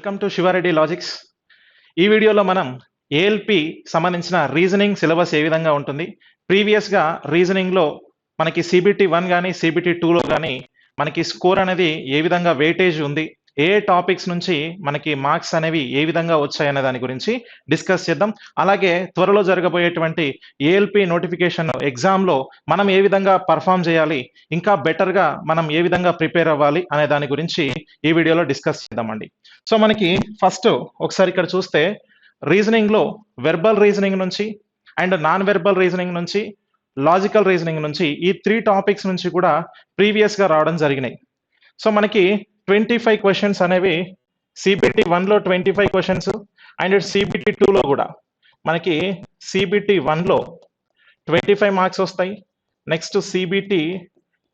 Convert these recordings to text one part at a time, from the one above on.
Welcome to Sivareddy logics. ఈ వీడియోలో మనం ఏఎల్పి సంబంధించిన రీజనింగ్ సిలబస్ ఏ విధంగా ఉంటుంది, ప్రీవియస్గా రీజనింగ్లో మనకి సిబిటి 1 కానీ సిబిటి 2లో కానీ మనకి స్కోర్ అనేది ఏ విధంగా వెయిటేజ్ ఉంది, ఏ టాపిక్స్ నుంచి మనకి మార్క్స్ అనేవి ఏ విధంగా వచ్చాయనే దాని గురించి డిస్కస్ చేద్దాం. అలాగే త్వరలో జరగబోయేటువంటి ఏఎల్పి నోటిఫికేషన్ ఎగ్జామ్లో మనం ఏ విధంగా పర్ఫామ్ చేయాలి, ఇంకా బెటర్గా మనం ఏ విధంగా ప్రిపేర్ అవ్వాలి అనే దాని గురించి ఈ వీడియోలో డిస్కస్ చేద్దామండి. సో మనకి ఫస్ట్ ఒకసారి ఇక్కడ చూస్తే రీజనింగ్లో వెర్బల్ రీజనింగ్ నుంచి అండ్ నాన్ వెర్బల్ రీజనింగ్ నుంచి లాజికల్ రీజనింగ్ నుంచి ఈ 3 టాపిక్స్ నుంచి కూడా ప్రీవియస్గా రావడం జరిగినాయి. సో మనకి 25 క్వశ్చన్స్ అనేవి సిబిటి 1లో 25 క్వశ్చన్స్ అండ్ సిబిటి 2లో కూడా మనకి సిబిటి 1లో 25 మార్క్స్ వస్తాయి. నెక్స్ట్ సిబిటి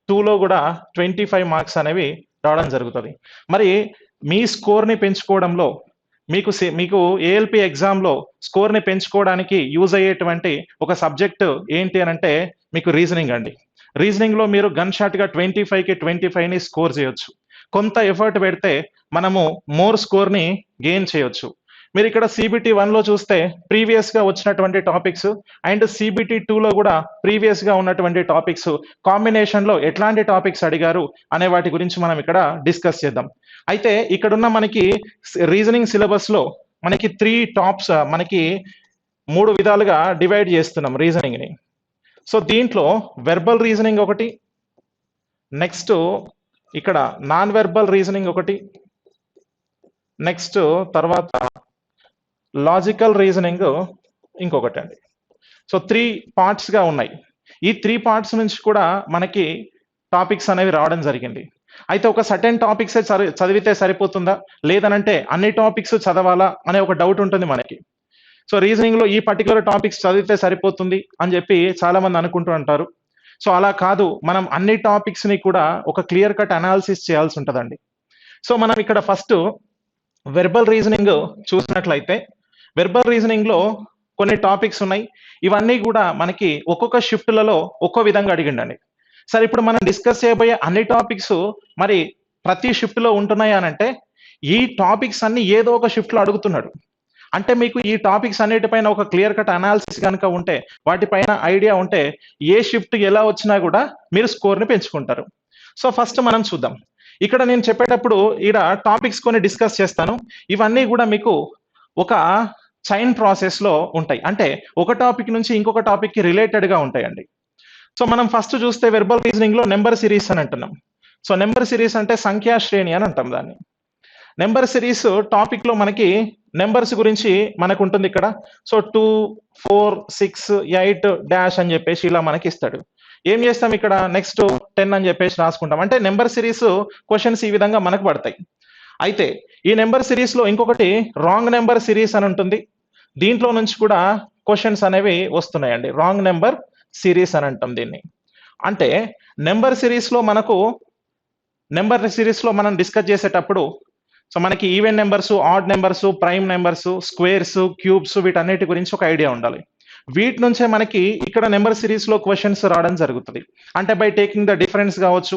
2లో కూడా 25 మార్క్స్ అనేవి రావడం జరుగుతుంది. మరి మీ స్కోర్ని పెంచుకోవడంలో మీకు ఏఎల్పి ఎగ్జామ్లో స్కోర్ని పెంచుకోవడానికి యూజ్ అయ్యేటువంటి ఒక సబ్జెక్ట్ ఏంటి అని అంటే మీకు రీజనింగ్ అండి. రీజనింగ్లో మీరు గన్ షాట్గా 25కి 25ని స్కోర్ చేయొచ్చు. కొంత ఎఫర్ట్ పెడితే మనము మోర్ స్కోర్ని గెయిన్ చేయొచ్చు. మీరు ఇక్కడ సిబిటి 1లో చూస్తే ప్రీవియస్గా వచ్చినటువంటి టాపిక్స్ అండ్ సిబిటి 2లో కూడా ప్రీవియస్గా ఉన్నటువంటి టాపిక్స్ కాంబినేషన్లో ఎట్లాంటి టాపిక్స్ అడిగారు అనే వాటి గురించి మనం ఇక్కడ డిస్కస్ చేద్దాం. అయితే ఇక్కడున్న మనకి రీజనింగ్ సిలబస్లో మనకి 3 టాప్స్ మనకి 3 విధాలుగా డివైడ్ చేస్తున్నాం రీజనింగ్ని. సో దీంట్లో వెర్బల్ రీజనింగ్ ఒకటి, నెక్స్ట్ ఇక్కడ నాన్ వెర్బల్ రీజనింగ్ ఒకటి, నెక్స్ట్ తర్వాత లాజికల్ రీజనింగ్ ఇంకొకటి అండి. సో 3 పార్ట్స్గా ఉన్నాయి. ఈ 3 పార్ట్స్ నుంచి కూడా మనకి టాపిక్స్ అనేవి రావడం జరిగింది. అయితే ఒక సర్టెన్ టాపిక్స్ చదివితే సరిపోతుందా, లేదనంటే అన్ని టాపిక్స్ చదవాలా అనే ఒక డౌట్ ఉంటుంది మనకి. సో రీజనింగ్లో ఈ పర్టికులర్ టాపిక్స్ చదివితే సరిపోతుంది అని చెప్పి చాలా మంది అనుకుంటూ ఉంటారు. సో అలా కాదు, మనం అన్ని టాపిక్స్ని కూడా ఒక క్లియర్ కట్ అనాలిసిస్ చేయాల్సి ఉంటుందండి. సో మనం ఇక్కడ ఫస్ట్ వెర్బల్ రీజనింగ్ చూసినట్లయితే వెర్బల్ రీజనింగ్లో కొన్ని టాపిక్స్ ఉన్నాయి. ఇవన్నీ కూడా మనకి ఒక్కొక్క షిఫ్ట్లలో ఒక్కో విధంగా అడిగిండండి. సరే, ఇప్పుడు మనం డిస్కస్ చేయబోయే అన్ని టాపిక్స్ మరి ప్రతి షిఫ్ట్లో ఉంటున్నాయి అని అంటే ఈ టాపిక్స్ అన్ని ఏదో ఒక షిఫ్ట్లో అడుగుతున్నాడు. అంటే మీకు ఈ టాపిక్స్ అన్నిటిపైన ఒక క్లియర్ కట్ అనాలిసిస్ కనుక ఉంటే, వాటిపైన ఐడియా ఉంటే ఏ షిఫ్ట్ ఎలా వచ్చినా కూడా మీరు స్కోర్ని పెంచుకుంటారు. సో ఫస్ట్ మనం చూద్దాం. ఇక్కడ నేను చెప్పేటప్పుడు ఇక్కడ టాపిక్స్ కొన్ని డిస్కస్ చేస్తాను. ఇవన్నీ కూడా మీకు ఒక చైన్ ప్రాసెస్లో ఉంటాయి. అంటే ఒక టాపిక్ నుంచి ఇంకొక టాపిక్కి రిలేటెడ్గా ఉంటాయండి. సో మనం ఫస్ట్ చూస్తే వెర్బల్ రీజనింగ్లో నెంబర్ సిరీస్ అని అంటున్నాం. సో నెంబర్ సిరీస్ అంటే సంఖ్యా శ్రేణి అని అంటాం దాన్ని. నెంబర్ సిరీస్ టాపిక్లో మనకి నెంబర్స్ గురించి మనకు ఉంటుంది ఇక్కడ. సో 2, 4, 6, 8 డాష్ అని చెప్పేసి ఇలా మనకి ఇస్తాడు. ఏం చేస్తాం ఇక్కడ, నెక్స్ట్ 10 అని చెప్పేసి రాసుకుంటాం. అంటే నెంబర్ సిరీస్ క్వశ్చన్స్ ఈ విధంగా మనకు పడతాయి. అయితే ఈ నెంబర్ సిరీస్లో ఇంకొకటి రాంగ్ నెంబర్ సిరీస్ అని ఉంటుంది. దీంట్లో నుంచి కూడా క్వశ్చన్స్ అనేవి వస్తున్నాయండి. రాంగ్ నెంబర్ సిరీస్ అని అంటాం దీన్ని. అంటే నెంబర్ సిరీస్లో మనం డిస్కస్ చేసేటప్పుడు సో మనకి even numbers, odd numbers, prime numbers, squares, cubes వీటన్నిటి గురించి ఒక ఐడియా ఉండాలి. వీటి నుంచే మనకి ఇక్కడ నెంబర్ సిరీస్లో క్వశ్చన్స్ రావడం జరుగుతుంది. అంటే బై టేకింగ్ ద డిఫరెన్స్ కావచ్చు,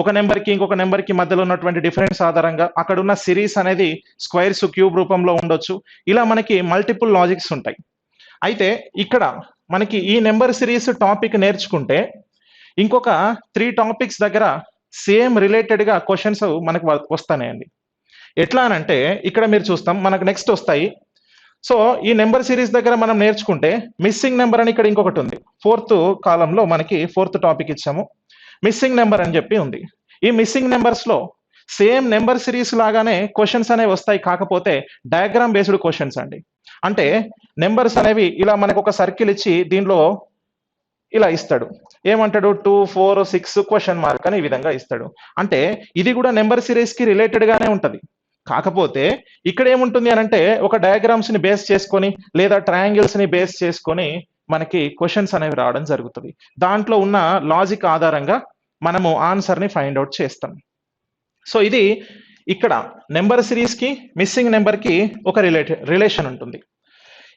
ఒక నెంబర్కి ఇంకొక నెంబర్కి మధ్యలో ఉన్నటువంటి డిఫరెన్స్ ఆధారంగా అక్కడ ఉన్న సిరీస్ అనేది స్క్వేర్స్, క్యూబ్ రూపంలో ఉండొచ్చు. ఇలా మనకి మల్టిపుల్ లాజిక్స్ ఉంటాయి. అయితే ఇక్కడ మనకి ఈ నెంబర్ సిరీస్ టాపిక్ నేర్చుకుంటే ఇంకొక 3 టాపిక్స్ దగ్గర సేమ్ రిలేటెడ్గా క్వశ్చన్స్ మనకు వస్తాయండి. ఎట్లా అనంటే ఇక్కడ మీరు చూస్తాం, మనకు నెక్స్ట్ వస్తాయి. సో ఈ నెంబర్ సిరీస్ దగ్గర మనం నేర్చుకుంటే మిస్సింగ్ నెంబర్ అని ఇక్కడ ఇంకొకటి ఉంది. 4th కాలంలో మనకి 4th టాపిక్ ఇచ్చాము, మిస్సింగ్ నెంబర్ అని చెప్పి ఉంది. ఈ మిస్సింగ్ నెంబర్స్లో సేమ్ నెంబర్ సిరీస్ లాగానే క్వశ్చన్స్ అనేవి వస్తాయి. కాకపోతే డయాగ్రామ్ బేస్డ్ క్వశ్చన్స్ అండి. అంటే నెంబర్స్ అనేవి ఇలా మనకు ఒక సర్కిల్ ఇచ్చి దీనిలో ఇలా ఇస్తాడు. ఏమంటాడు, 2, 4, 6 క్వశ్చన్ మార్క్ అని ఈ విధంగా ఇస్తాడు. అంటే ఇది కూడా నెంబర్ సిరీస్కి రిలేటెడ్గానే ఉంటుంది. కాకపోతే ఇక్కడ ఏముంటుంది అని అంటే ఒక డయాగ్రామ్స్ని బేస్ చేసుకొని లేదా ట్రయాంగిల్స్ని బేస్ చేసుకొని మనకి క్వశ్చన్స్ అనేవి రావడం జరుగుతుంది. దాంట్లో ఉన్న లాజిక్ ఆధారంగా మనము ఆన్సర్ని ఫైండ్ అవుట్ చేస్తాం. సో ఇది ఇక్కడ నెంబర్ సిరీస్కి మిస్సింగ్ నెంబర్కి ఒక రిలేషన్ ఉంటుంది.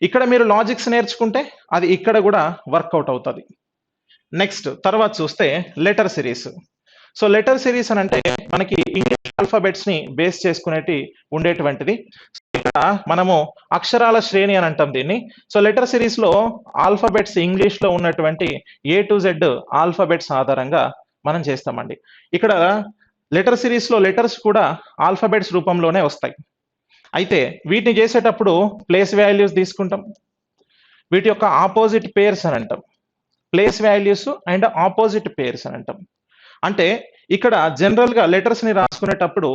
ఇక్కడ మీరు లాజిక్స్ నేర్చుకుంటే అది ఇక్కడ కూడా వర్కౌట్ అవుతుంది. నెక్స్ట్ తర్వాత చూస్తే letter series. So letter series అని అంటే మనకి ఇంగ్లీష్ ఆల్ఫాబెట్స్ ని బేస్ చేసుకునేటి ఉండేటువంటిది. ఇక్కడ మనము అక్షరాల శ్రేణి అని అంటాం దీన్ని. సో లెటర్ సిరీస్ లో ఆల్ఫాబెట్స్ ఇంగ్లీష్ లో ఉన్నటువంటి A to Z ఆల్ఫాబెట్స్ ఆధారంగా మనం చేస్తామండి. ఇక్కడ లెటర్ సిరీస్ లో లెటర్స్ కూడా ఆల్ఫాబెట్స్ రూపంలోనే వస్తాయి. అయితే వీటిని చేసేటప్పుడు ప్లేస్ వాల్యూస్ తీసుకుంటాం. వీటి యొక్క ఆపోజిట్ పేర్స్ అని అంటాం. Place values and opposite pairs అని అంటాం. అంటే ఇక్కడ జనరల్ గా లెటర్స్ ని రాసుకునేటప్పుడు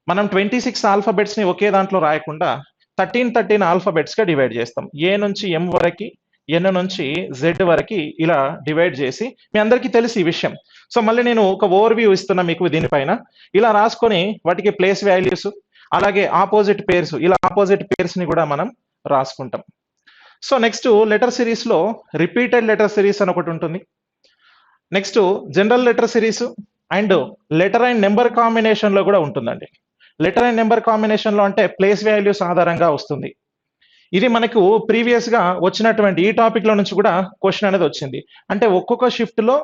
మనం 26 ఆల్ఫాబెట్స్ ని ఒకే దాంట్లో రాయకుండా 13 ఆల్ఫాబెట్స్ గా డివైడ్ చేస్తాం. ఏ నుంచి ఎం వరకు, ఎన్ నుంచి జెడ్ వరకు ఇలా డివైడ్ చేసి, మీ అందరికీ తెలిసి ఈ విషయం. సో మళ్ళీ నేను ఒక ఓవర్ వ్యూ ఇస్తున్నా మీకు దీనిపైన. ఇలా రాసుకొని వాటికి ప్లేస్ వాల్యూస్ అలాగే ఆపోజిట్ పేర్స్, ఇలా ఆపోజిట్ పేర్స్ ని కూడా మనం రాసుకుంటాం. సో నెక్స్ట్ లెటర్ సిరీస్ లో రిపీటెడ్ లెటర్ సిరీస్ అని ఒకటి ఉంటుంది. Next general letter series and letter and number combination లో కూడా ఉంటుందండి. లెటర్ అండ్ నెంబర్ కాంబినేషన్ లో అంటే ప్లేస్ వాల్యూస్ ఆధారంగా వస్తుంది. ఇది మనకు ప్రీవియస్ గా వచ్చినటువంటి ఈ టాపిక్ లో నుంచి కూడా క్వశ్చన్ అనేది వచ్చింది. అంటే ఒక్కొక్క షిఫ్ట్ లో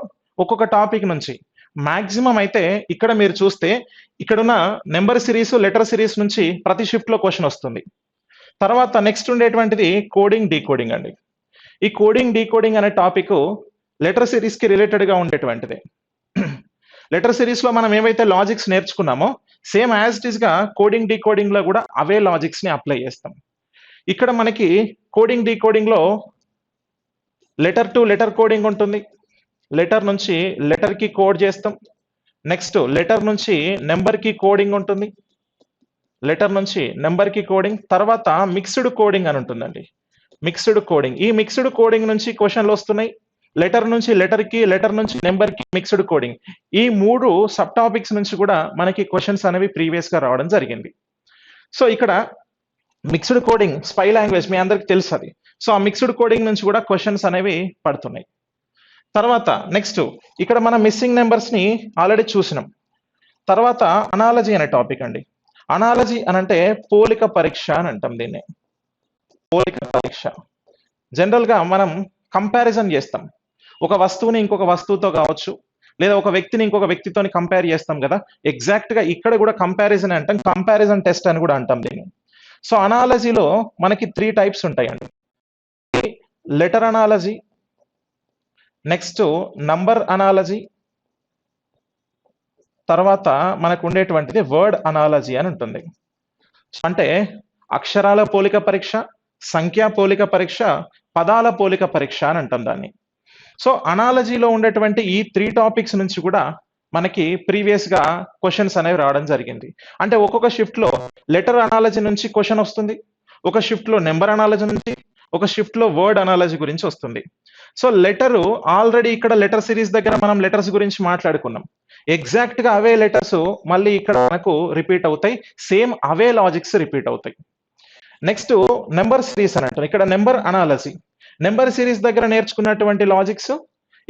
ఒక్కొక్క టాపిక్ నుంచి మాక్సిమం అయితే ఇక్కడ మీరు చూస్తే ఇక్కడున్న నెంబర్ సిరీస్ లెటర్ సిరీస్ నుంచి ప్రతి షిఫ్ట్ లో క్వశ్చన్ వస్తుంది. తర్వాత నెక్స్ట్ ఉండేటువంటిది కోడింగ్ డీకోడింగ్ అండి. ఈ కోడింగ్ డీకోడింగ్ అనే టాపిక్ లెటర్ సిరీస్ కి రిలేటెడ్ గా ఉండేటువంటిది. లెటర్ సిరీస్ లో మనం ఏవైతే లాజిక్స్ నేర్చుకున్నామో సేమ్ యాజ్ ఇట్ ఈస్ గా కోడింగ్ డీకోడింగ్ లో కూడా అవే లాజిక్స్ ని అప్లై చేస్తాం. ఇక్కడ మనకి కోడింగ్ డీకోడింగ్ లో లెటర్ టు లెటర్ కోడింగ్ ఉంటుంది. లెటర్ నుంచి లెటర్ కి కోడ్ చేస్తాం. నెక్స్ట్ లెటర్ నుంచి నెంబర్ కి కోడింగ్ ఉంటుంది. లెటర్ నుంచి నెంబర్ కి కోడింగ్, తర్వాత మిక్స్డ్ కోడింగ్ అని ఉంటుందండి. మిక్స్డ్ కోడింగ్, ఈ మిక్స్డ్ కోడింగ్ నుంచి క్వశ్చన్లు వస్తున్నాయి. లెటర్ నుంచి లెటర్ కి, లెటర్ నుంచి నెంబర్ కి మిక్స్డ్ కోడింగ్, ఈ 3 సబ్ టాపిక్స్ నుంచి కూడా మనకి క్వశ్చన్స్ అనేవి ప్రీవియస్ గా రావడం జరిగింది. సో ఇక్కడ మిక్స్డ్ కోడింగ్ స్పై లాంగ్వేజ్ మీ అందరికి తెలుసు అది. సో ఆ మిక్స్డ్ కోడింగ్ నుంచి కూడా క్వశ్చన్స్ అనేవి పడుతున్నాయి. తర్వాత నెక్స్ట్ ఇక్కడ మనం మిస్సింగ్ నెంబర్స్ ని ఆల్రెడీ చూసినాం. తర్వాత అనాలజీ అనే టాపిక్ అండి. అనాలజీ అనంటే పోలిక పరీక్ష అని అంటాం దీన్ని. పోలిక పరీక్ష జనరల్ గా మనం కంపారిజన్ చేస్తాం. ఒక వస్తువుని ఇంకొక వస్తువుతో కావచ్చు, లేదా ఒక వ్యక్తిని ఇంకొక వ్యక్తితో కంపేర్ చేస్తాం కదా. ఎగ్జాక్ట్ గా ఇక్కడ కూడా కంపారిజన్ అంటాం, కంపారిజన్ టెస్ట్ అని కూడా అంటాం దీన్ని. సో అనాలజీలో మనకి 3 టైప్స్ ఉంటాయండి. Letter analogy, next number analogy, తర్వాత మనకు ఉండేటువంటిది వర్డ్ అనాలజీ అని ఉంటుంది. అంటే అక్షరాల పోలిక పరీక్ష, సంఖ్యా పోలిక పరీక్ష, పదాల పోలిక పరీక్ష అని అంటాం దాన్ని. సో అనాలజీలో ఉండేటువంటి ఈ 3 టాపిక్స్ నుంచి కూడా మనకి ప్రీవియస్ గా క్వశ్చన్స్ అనేవి రావడం జరిగింది. అంటే ఒక్కొక్క షిఫ్ట్ లో లెటర్ అనాలజీ నుంచి క్వశ్చన్ వస్తుంది, ఒక షిఫ్ట్ లో నెంబర్ అనాలజీ నుంచి, ఒక షిఫ్ట్ లో వర్డ్ అనాలజీ గురించి వస్తుంది. సో లెటర్ ఆల్రెడీ ఇక్కడ లెటర్ సిరీస్ దగ్గర మనం లెటర్స్ గురించి మాట్లాడుకున్నాం. ఎగ్జాక్ట్ గా అవే లెటర్స్ మళ్ళీ ఇక్కడ మనకు రిపీట్ అవుతాయి, సేమ్ అవే లాజిక్స్ రిపీట్ అవుతాయి. నెక్స్ట్ నెంబర్ సిరీస్ అని అంటారు. ఇక్కడ నెంబర్ అనాలజీ, నెంబర్ సిరీస్ దగ్గర నేర్చుకున్నటువంటి లాజిక్స్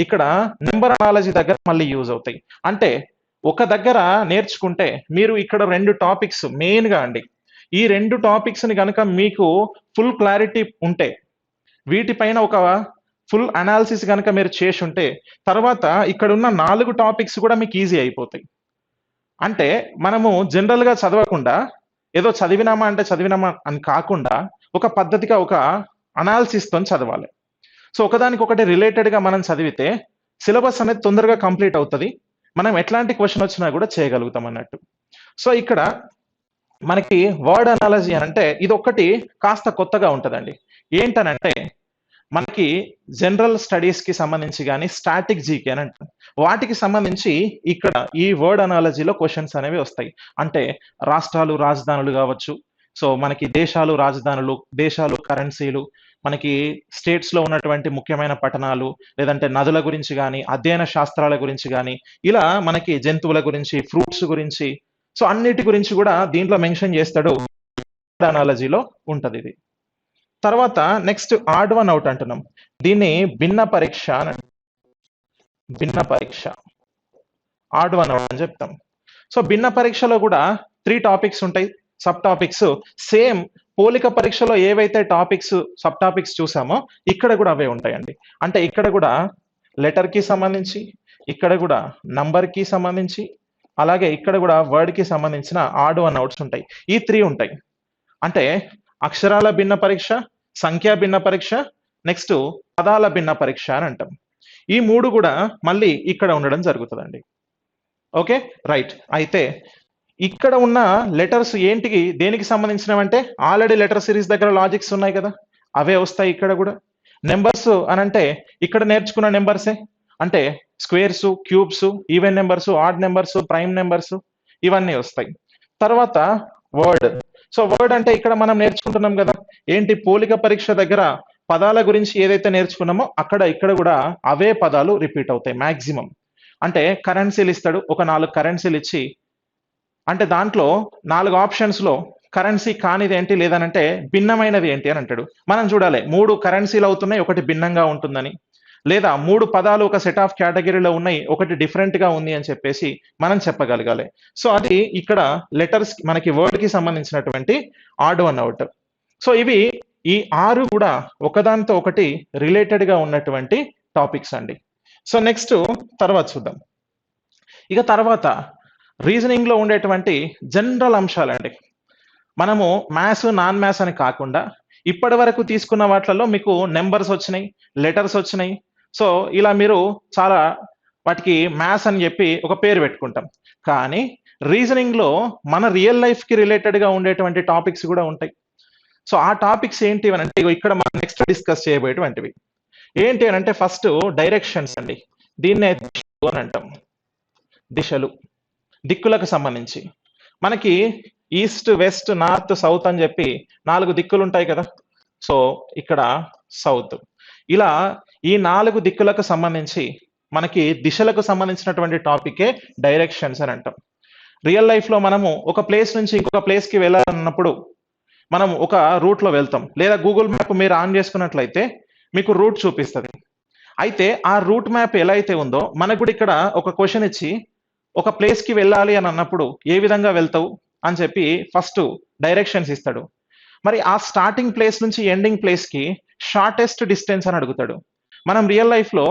ఇక్కడ నెంబర్ అనాలజీ దగ్గర మళ్ళీ యూజ్ అవుతాయి. అంటే ఒక దగ్గర నేర్చుకుంటే మీరు ఇక్కడ 2 టాపిక్స్ మెయిన్ గా అండి, ఈ 2 టాపిక్స్ ని కనుక మీకు ఫుల్ క్లారిటీ ఉంటే, వీటిపైన ఒక ఫుల్ అనాలిసిస్ కనుక మీరు చేసి ఉంటే, తర్వాత ఇక్కడ ఉన్న 4 టాపిక్స్ కూడా మీకు ఈజీ అయిపోతాయి. అంటే మనము జనరల్ గా చదవకుండా ఏదో చదివినామా అంటే చదివినామా అని కాకుండా ఒక పద్ధతిగా ఒక అనాలిసిస్ తో చదవాలి. సో ఒకదానికొకటి రిలేటెడ్ గా మనం చదివితే సిలబస్ అనేది తొందరగా కంప్లీట్ అవుతుంది. మనం ఎట్లాంటి క్వశ్చన్ వచ్చినా కూడా చేయగలుగుతాం అన్నట్టు. సో ఇక్కడ మనకి వర్డ్ అనాలజీ అంటే ఇది ఒక్కటి కాస్త కొత్తగా ఉంటుందండి. ఏంటనంటే మనకి జనరల్ స్టడీస్ కి సంబంధించి కానీ స్టాటిక్ జీకే అని అంటాం, వాటికి సంబంధించి ఇక్కడ ఈ వర్డ్ అనాలజీలో క్వశ్చన్స్ అనేవి వస్తాయి. అంటే రాష్ట్రాలు రాజధానులు కావచ్చు, సో మనకి దేశాలు రాజధానులు, దేశాలు కరెన్సీలు, మనకి స్టేట్స్ లో ఉన్నటువంటి ముఖ్యమైన పట్టణాలు, లేదంటే నదుల గురించి కానీ అధ్యయన శాస్త్రాల గురించి కానీ, ఇలా మనకి జంతువుల గురించి, ఫ్రూట్స్ గురించి, సో అన్నిటి గురించి కూడా దీంట్లో మెన్షన్ చేస్తాడు. అనాలజీలో ఉంటది ఇది. తర్వాత నెక్స్ట్ ఆడ్ వన్ అవుట్ అంటున్నాం, దీన్ని భిన్న పరీక్ష అని, భిన్న పరీక్ష ఆడ్ వన్ అవుట్ అని చెప్తాం. సో భిన్న పరీక్షలో కూడా 3 టాపిక్స్ ఉంటాయి, సబ్ టాపిక్స్. సేమ్ పోలిక పరీక్షలో ఏవైతే టాపిక్స్ సబ్ టాపిక్స్ చూసామో ఇక్కడ కూడా అవే ఉంటాయండి. అంటే ఇక్కడ కూడా లెటర్ కి సంబంధించి, ఇక్కడ కూడా నంబర్ కి సంబంధించి, అలాగే ఇక్కడ కూడా వర్డ్ కి సంబంధించిన ఆడ్ వన్ అవుట్స్ ఉంటాయి. ఈ 3 ఉంటాయి. అంటే అక్షరాల భిన్న పరీక్ష, సంఖ్యా భిన్న పరీక్ష, నెక్స్ట్ పదాల భిన్న పరీక్ష అని అంటాం. ఈ 3 కూడా మళ్ళీ ఇక్కడ ఉండడం జరుగుతుందండి. Okay, right. అయితే ఇక్కడ ఉన్న లెటర్స్ ఏంటికి దేనికి సంబంధించినవంటే ఆల్రెడీ లెటర్ సిరీస్ దగ్గర లాజిక్స్ ఉన్నాయి కదా, అవే వస్తాయి ఇక్కడ కూడా. నెంబర్స్ అని అంటే ఇక్కడ నేర్చుకున్న నెంబర్సే, అంటే squares, cubes, even numbers, odd numbers, prime numbers, ఇవన్నీ వస్తాయి. తర్వాత వర్డ్. సో వర్డ్ అంటే ఇక్కడ మనం నేర్చుకుంటున్నాం కదా ఏంటి, పోలిక పరీక్ష దగ్గర పదాల గురించి ఏదైతే నేర్చుకున్నామో అక్కడ ఇక్కడ కూడా అవే పదాలు రిపీట్ అవుతాయి మాక్సిమం. అంటే కరెన్సీలు ఇస్తాడు, ఒక 4 కరెన్సీలు ఇచ్చి, అంటే దాంట్లో 4 ఆప్షన్స్ లో కరెన్సీ కానిది ఏంటి లేదనంటే భిన్నమైనది ఏంటి అని అంటాడు. మనం చూడాలి 3 కరెన్సీలు అవుతున్నాయి, ఒకటి భిన్నంగా ఉంటుందని, లేదా 3 పదాలు ఒక సెట్ ఆఫ్ కేటగిరీలో ఉన్నాయి, ఒకటి డిఫరెంట్ గా ఉంది అని చెప్పేసి మనం చెప్పగలగాలి. సో అది ఇక్కడ లెటర్స్ మనకి వర్డ్ కి సంబంధించినటువంటి ఆడ్ వన్ అవుట్. సో ఇవి ఈ 6 కూడా ఒకదానితో ఒకటి రిలేటెడ్ గా ఉన్నటువంటి టాపిక్స్ అండి. సో నెక్స్ట్ తర్వాత చూద్దాం. ఇక తర్వాత రీజనింగ్ లో ఉండేటువంటి జనరల్ అంశాలండి. మనము మ్యాథ్స్ నాన్ మ్యాథ్స్ అని కాకుండా ఇప్పటి వరకు తీసుకున్న వాటిలలో మీకు నెంబర్స్ వచ్చినాయి, లెటర్స్ వచ్చినాయి. సో ఇలా మీరు చాలా వాటికి మ్యాథ్స్ అని చెప్పి ఒక పేరు పెట్టుకుంటాం. కానీ రీజనింగ్ లో మన రియల్ లైఫ్ కి రిలేటెడ్ గా ఉండేటువంటి టాపిక్స్ కూడా ఉంటాయి. సో ఆ టాపిక్స్ ఏంటి అని అంటే ఇక్కడ మనం నెక్స్ట్ డిస్కస్ చేయబోయేటువంటివి ఏంటి అని అంటే ఫస్ట్ డైరెక్షన్స్ అండి. దీన్నే దిశలు అని అంటాం. దిశలు, దిక్కులకు సంబంధించి మనకి ఈస్ట్, వెస్ట్, నార్త్, సౌత్ అని చెప్పి 4 దిక్కులు ఉంటాయి కదా. సో ఇక్కడ సౌత్. ఇలా ఈ 4 దిక్కులకు సంబంధించి మనకి దిశలకు సంబంధించినటువంటి టాపికే డైరెక్షన్స్ అని అంటాం. రియల్ లైఫ్ లో మనము ఒక ప్లేస్ నుంచి ఇంకొక ప్లేస్ కి వెళ్ళాలన్నప్పుడు మనం ఒక రూట్ లో వెళ్తాం, లేదా గూగుల్ మ్యాప్ మీరు ఆన్ చేసుకున్నట్లయితే మీకు రూట్ చూపిస్తుంది. అయితే ఆ రూట్ మ్యాప్ ఎలా అయితే ఉందో మనకు కూడా ఇక్కడ ఒక క్వశ్చన్ ఇచ్చి ఒక ప్లేస్ కి వెళ్ళాలి అని అన్నప్పుడు ఏ విధంగా వెళ్తావు అని చెప్పి ఫస్ట్ డైరెక్షన్స్ ఇస్తాడు. మరి ఆ స్టార్టింగ్ ప్లేస్ నుంచి ఎండింగ్ ప్లేస్ కి షార్టెస్ట్ డిస్టెన్స్ అని అడుగుతాడు. మనం రియల్ లైఫ్ లో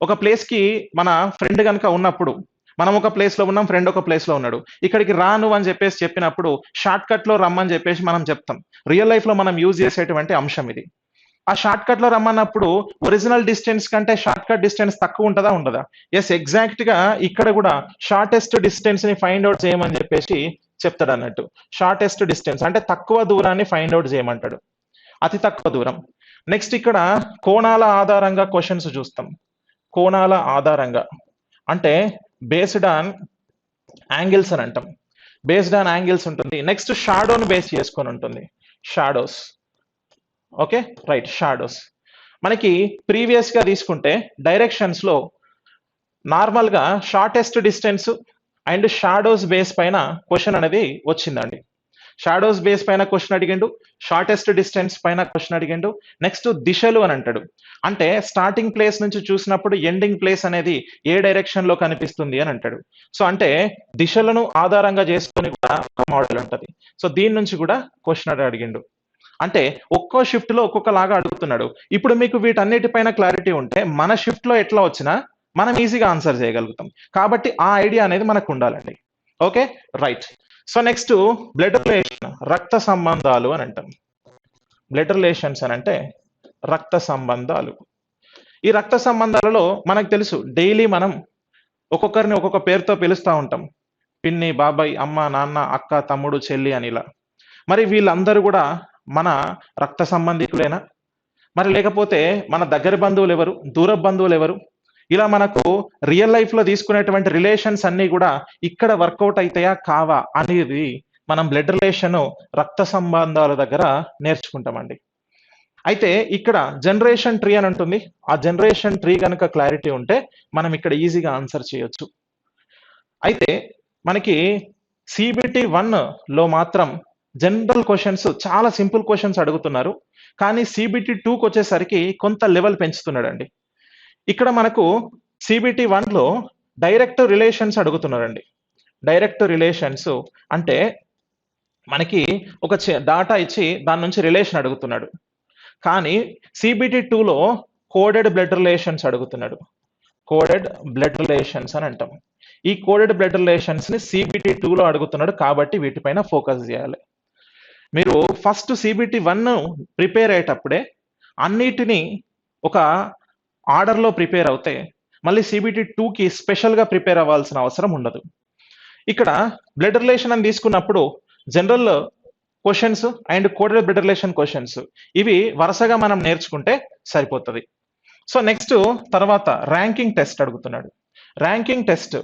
ఒక ప్లేస్ కి మన ఫ్రెండ్ కనుక ఉన్నప్పుడు, మనం ఒక ప్లేస్ లో ఉన్నాం, ఫ్రెండ్ ఒక ప్లేస్ లో ఉన్నాడు, ఇక్కడికి రాను అని చెప్పేసి చెప్పినప్పుడు షార్ట్ కట్ లో రమ్మని చెప్పేసి మనం చెప్తాం. రియల్ లైఫ్ లో మనం యూజ్ చేసేటువంటి అంశం ఇది. ఆ షార్ట్ కట్ లో రమ్మన్నప్పుడు ఒరిజినల్ డిస్టెన్స్ కంటే షార్ట్ కట్ డిస్టెన్స్ తక్కువ ఉంటుందా ఉండదా? ఎస్, ఎగ్జాక్ట్ గా ఇక్కడ కూడా షార్టెస్ట్ డిస్టెన్స్ ని ఫైండ్ అవుట్ చేయమని చెప్పేసి చెప్తాడు అన్నట్టు. షార్టెస్ట్ డిస్టెన్స్ అంటే తక్కువ దూరాన్ని ఫైండ్ అవుట్ చేయమంటాడు, అతి తక్కువ దూరం. నెక్స్ట్ ఇక్కడ కోణాల ఆధారంగా క్వశ్చన్స్ చూస్తాం. కోణాల ఆధారంగా అంటే బేస్డ్ ఆన్ యాంగిల్స్ అని అంటాం. బేస్డ్ ఆన్ యాంగిల్స్ ఉంటుంది. నెక్స్ట్ షాడోని బేస్ చేసుకొని ఉంటుంది, షాడోస్. Okay, right, shadows. మనకి ప్రీవియస్ గా తీసుకుంటే డైరెక్షన్స్ లో నార్మల్ గా shortest distance and shadows base పైన క్వశ్చన్ అనేది వచ్చిందండి. షాడోస్ బేస్ పైన క్వశ్చన్ అడిగిండు, షార్టెస్ట్ డిస్టెన్స్ పైన క్వశ్చన్ అడిగిండు. నెక్స్ట్ దిశలు అని అంటాడు. అంటే స్టార్టింగ్ ప్లేస్ నుంచి చూసినప్పుడు ఎండింగ్ ప్లేస్ అనేది ఏ డైరెక్షన్ లో కనిపిస్తుంది అని అంటాడు. సో అంటే దిశలను ఆధారంగా చేసుకొని కూడా మోడల్ ఉంటది. సో దీని నుంచి కూడా క్వశ్చన్ అడిగిండు. అంటే ఒక్కో షిఫ్ట్ లో ఒక్కొక్క లాగా అడుగుతున్నాడు. ఇప్పుడు మీకు వీటన్నిటిపైన క్లారిటీ ఉంటే మన షిఫ్ట్ లో ఎట్లా వచ్చినా మనం ఈజీగా ఆన్సర్ చేయగలుగుతాం. కాబట్టి ఆ ఐడియా అనేది మనకు ఉండాలండి. Okay, right. So next blood relation, రక్త సంబంధాలు అని అంటాం. బ్లడ్ రిలేషన్స్ అని అంటే రక్త సంబంధాలు. ఈ రక్త సంబంధాలలో మనకు తెలుసు డైలీ మనం ఒక్కొక్కరిని ఒక్కొక్క పేరుతో పిలుస్తూ ఉంటాం. పిన్ని, బాబాయ్, అమ్మ, నాన్న, అక్క, తమ్ముడు, చెల్లి అని ఇలా. మరి వీళ్ళందరూ కూడా మన రక్త సంబంధికులేనా? మరి లేకపోతే మన దగ్గర బంధువులు ఎవరు, దూర బంధువులు ఎవరు? ఇలా మనకు రియల్ లైఫ్ లో తీసుకునేటువంటి రిలేషన్స్ అన్ని కూడా ఇక్కడ వర్కౌట్ అవుతాయా కావా అనేది మనం బ్లడ్ రిలేషన్, రక్త సంబంధాల దగ్గర నేర్చుకుంటామండి. అయితే ఇక్కడ జనరేషన్ ట్రీ అని ఉంటుంది. ఆ జనరేషన్ ట్రీ కనుక క్లారిటీ ఉంటే మనం ఇక్కడ ఈజీగా ఆన్సర్ చేయొచ్చు. అయితే మనకి సిబిటి 1 లో మాత్రం జనరల్ క్వశ్చన్స్, చాలా సింపుల్ క్వశ్చన్స్ అడుగుతున్నారు. కానీ సిబిటి 2కి వచ్చేసరికి కొంత లెవెల్ పెంచుతున్నాడండి. ఇక్కడ మనకు సిబిటి 1లో డైరెక్ట్ రిలేషన్స్ అడుగుతున్నారండి. డైరెక్ట్ రిలేషన్స్ అంటే మనకి ఒక డాటా ఇచ్చి దాని నుంచి రిలేషన్ అడుగుతున్నాడు. కానీ సిబిటి 2లో కోడెడ్ బ్లడ్ రిలేషన్స్ అడుగుతున్నాడు. కోడెడ్ బ్లడ్ రిలేషన్స్ అని అంటాం. ఈ కోడెడ్ బ్లడ్ రిలేషన్స్ ని CBT 2లో అడుగుతున్నాడు కాబట్టి వీటిపైన ఫోకస్ చేయాలి. మీరు ఫస్ట్ CBT 1 ప్రిపేర్ అయ్యేటప్పుడే అన్నిటినీ ఒక ఆర్డర్లో ప్రిపేర్ అవుతే మళ్ళీ CBT 2కి స్పెషల్గా ప్రిపేర్ అవ్వాల్సిన అవసరం ఉండదు. ఇక్కడ బ్లడ్ రిలేషన్ అని తీసుకున్నప్పుడు general questions and coded blood relation questions ఇవి వరుసగా మనం నేర్చుకుంటే సరిపోతుంది. సో నెక్స్ట్ తర్వాత ర్యాంకింగ్ టెస్ట్ అడుగుతున్నాడు. ర్యాంకింగ్ టెస్ట్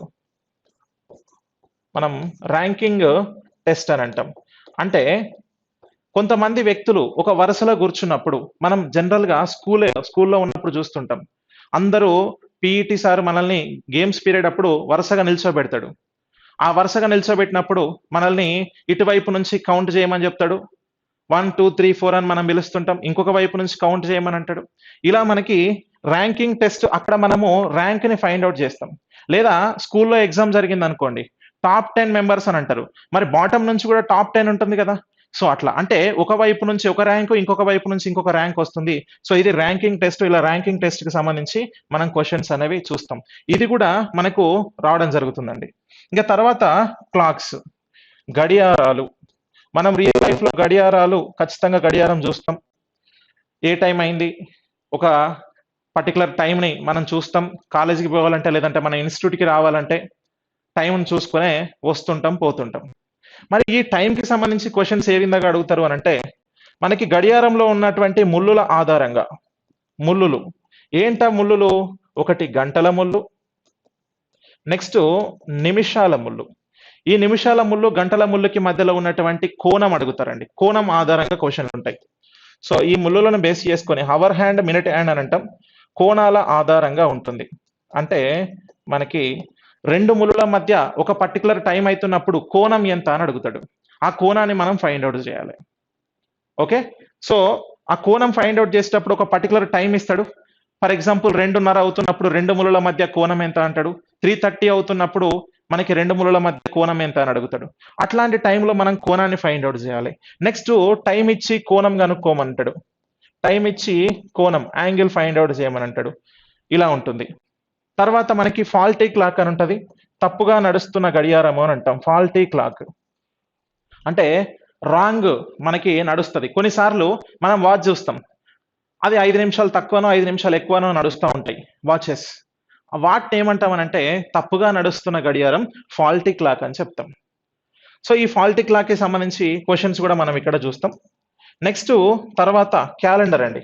మనం ర్యాంకింగ్ టెస్ట్ అని అంటాం. అంటే కొంతమంది వ్యక్తులు ఒక వరుసలో కూర్చున్నప్పుడు మనం జనరల్గా స్కూల్లో ఉన్నప్పుడు చూస్తుంటాం. అందరూ పీఈటీ సార్ మనల్ని గేమ్స్ పీరియడ్ అప్పుడు వరుసగా నిల్చోబెడతాడు. ఆ వరుసగా నిల్చోబెట్టినప్పుడు మనల్ని ఇటువైపు నుంచి కౌంట్ చేయమని చెప్తాడు. 1 2 3 4 అని మనం పిలుస్తుంటాం. ఇంకొక వైపు నుంచి కౌంట్ చేయమని అంటాడు. ఇలా మనకి ర్యాంకింగ్ టెస్ట్ అక్కడ మనము ర్యాంక్ ని ఫైండ్ అవుట్ చేస్తాం. లేదా స్కూల్లో ఎగ్జామ్ జరిగింది అనుకోండి, టాప్ 10 మెంబర్స్ అని అంటారు. మరి బాటమ్ నుంచి కూడా టాప్ 10 ఉంటుంది కదా. సో అట్లా అంటే ఒక వైపు నుంచి ఒక ర్యాంక్, ఇంకొక వైపు నుంచి ఇంకొక ర్యాంక్ వస్తుంది. సో ఇది ర్యాంకింగ్ టెస్ట్. ఇలా ర్యాంకింగ్ టెస్ట్ కి సంబంధించి మనం క్వశ్చన్స్ అనేవి చూస్తాం. ఇది కూడా మనకు రావడం జరుగుతుందండి. ఇంకా తర్వాత క్లాక్స్, గడియారాలు. మనం రియల్ లైఫ్ లో గడియారాలు ఖచ్చితంగా గడియారం చూస్తాం. ఏ టైం అయింది, ఒక పర్టికులర్ టైంని మనం చూస్తాం. కాలేజీకి పోవాలంటే లేదంటే మన ఇన్స్టిట్యూట్కి రావాలంటే టైంని చూసుకునే వస్తుంటాం పోతుంటాం. మరి ఈ టైంకి సంబంధించి క్వశ్చన్స్ ఏ విధంగా అడుగుతారు అని అంటే మనకి గడియారంలో ఉన్నటువంటి ముళ్ళుల ఆధారంగా, ముళ్ళులు ఏంటా ముళ్ళులు, ఒకటి గంటల ముళ్ళు, నెక్స్ట్ నిమిషాల ముళ్ళు. ఈ నిమిషాల ముళ్ళు గంటల ముళ్ళుకి మధ్యలో ఉన్నటువంటి కోణం అడుగుతారండి. కోణం ఆధారంగా క్వశ్చన్లు ఉంటాయి. సో ఈ ముళ్ళులను బేస్ చేసుకొని హవర్ హ్యాండ్, మినిట్ హ్యాండ్ అని అంటాం. కోణాల ఆధారంగా ఉంటుంది. అంటే మనకి రెండు ముళ్ళుల మధ్య ఒక పర్టికులర్ టైం అవుతున్నప్పుడు కోణం ఎంత అని అడుగుతాడు. ఆ కోణాన్ని మనం ఫైండ్ అవుట్ చేయాలి. ఓకే, సో ఆ కోణం ఫైండ్ అవుట్ చేసేటప్పుడు ఒక పర్టికులర్ టైం ఇస్తాడు. ఫర్ ఎగ్జాంపుల్ 2:30 అవుతున్నప్పుడు రెండు ముళ్ళుల మధ్య కోణం ఎంత అంటాడు. 3:30 అవుతున్నప్పుడు మనకి రెండు ముళ్ళుల మధ్య కోణం ఎంత అని అడుగుతాడు. అట్లాంటి టైంలో మనం కోణాన్ని ఫైండ్ అవుట్ చేయాలి. నెక్స్ట్ టైం ఇచ్చి కోణం కనుక్కోమంటాడు. టైం ఇచ్చి కోణం యాంగిల్ ఫైండ్ అవుట్ చేయమని అంటాడు. ఇలా ఉంటుంది. తర్వాత మనకి ఫాల్టీ క్లాక్ అని ఉంటుంది. తప్పుగా నడుస్తున్న గడియారము అని అంటాం. ఫాల్టీ క్లాక్ అంటే రాంగ్ మనకి నడుస్తుంది. కొన్నిసార్లు మనం వాచ్ చూస్తాం, అది 5 నిమిషాలు తక్కువనో 5 నిమిషాలు ఎక్కువనో నడుస్తూ ఉంటాయి వాచెస్. వాటిని ఏమంటామనంటే తప్పుగా నడుస్తున్న గడియారం ఫాల్టీ క్లాక్ అని చెప్తాం. సో ఈ ఫాల్టీ క్లాక్ కి సంబంధించి క్వశ్చన్స్ కూడా మనం ఇక్కడ చూస్తాం. నెక్స్ట్ తర్వాత క్యాలెండర్ అండి.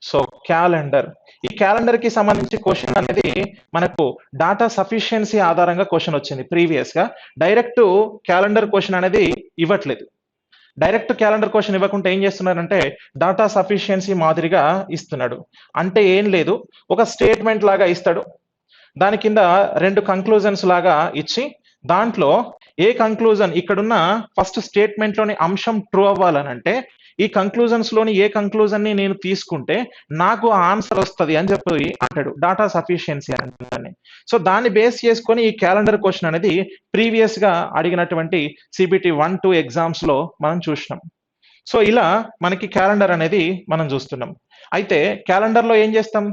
సో క్యాలెండర్, ఈ క్యాలెండర్ కి సంబంధించి క్వశ్చన్ అనేది మనకు డాటా సఫిషియన్సీ ఆధారంగా క్వశ్చన్ వచ్చింది. ప్రీవియస్ గా డైరెక్ట్ క్యాలెండర్ క్వశ్చన్ అనేది ఇవ్వట్లేదు. డైరెక్ట్ క్యాలెండర్ క్వశ్చన్ ఇవ్వకుండా ఏం చేస్తున్నారంటే డాటా సఫిషియన్సీ మాదిరిగా ఇస్తున్నాడు. అంటే ఏం లేదు, ఒక స్టేట్మెంట్ లాగా ఇస్తాడు. దాని కింద 2 కంక్లూజన్స్ లాగా ఇచ్చి దాంట్లో ఏ కంక్లూజన్, ఇక్కడున్న ఫస్ట్ స్టేట్మెంట్ లోని అంశం ట్రూ అవ్వాలనంటే ఈ కంక్లూజన్స్ లోని ఏ కంక్లూజన్ ని నేను తీసుకుంటే నాకు ఆ ఆన్సర్ వస్తుంది అని చెప్పి అంటాడు. డాటా సఫిషియన్సీ అని. సో దాన్ని బేస్ చేసుకొని ఈ క్యాలెండర్ క్వశ్చన్ అనేది ప్రీవియస్ గా అడిగినటువంటి CBT 1, 2 ఎగ్జామ్స్ లో మనం చూసినాం. సో ఇలా మనకి క్యాలెండర్ అనేది మనం చూస్తున్నాం. అయితే క్యాలెండర్ లో ఏం చేస్తాం,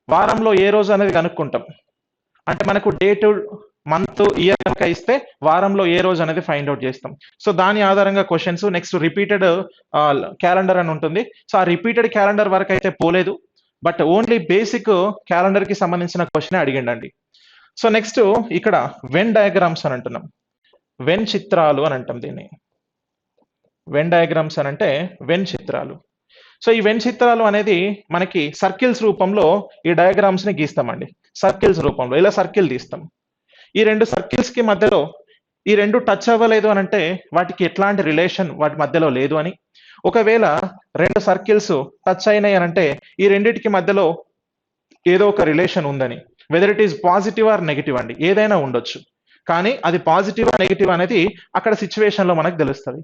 వారంలో ఏ రోజు అనేది కనుక్కుంటాం. అంటే మనకు డేట్, మంత్, ఇయర్ కనుక ఇస్తే వారంలో ఏ రోజు అనేది ఫైండ్ అవుట్ చేస్తాం. సో దాని ఆధారంగా క్వశ్చన్స్. నెక్స్ట్ రిపీటెడ్ క్యాలెండర్ అని ఉంటుంది. సో ఆ రిపీటెడ్ క్యాలెండర్ వరకు అయితే పోలేదు, బట్ ఓన్లీ బేసిక్ క్యాలెండర్ కి సంబంధించిన క్వశ్చన్ అడిగిండండి. సో నెక్స్ట్ ఇక్కడ వెన్ డయాగ్రామ్స్ అని అంటున్నాం. వెన్ చిత్రాలు అని అంటాం దీన్ని. వెన్ డయాగ్రామ్స్ అని అంటే వెన్ చిత్రాలు. సో ఈ వెన్ చిత్రాలు అనేది మనకి సర్కిల్స్ రూపంలో ఈ డయాగ్రామ్స్ ని గీస్తామండి. సర్కిల్స్ రూపంలో ఇలా సర్కిల్ తీస్తాం. ఈ 2 సర్కిల్స్ కి మధ్యలో ఈ 2 టచ్ అవ్వలేదు అని అంటే వాటికి ఎట్లాంటి రిలేషన్ వాటి మధ్యలో లేదు అని. ఒకవేళ 2 సర్కిల్స్ టచ్ అయినాయి అని అంటే ఈ రెండిటికి మధ్యలో ఏదో ఒక రిలేషన్ ఉందని. Whether it is positive or negative అండి, ఏదైనా ఉండొచ్చు. కానీ అది పాజిటివ్ ఆర్ నెగిటివ్ అనేది అక్కడ సిచ్యువేషన్ లో మనకు తెలుస్తుంది.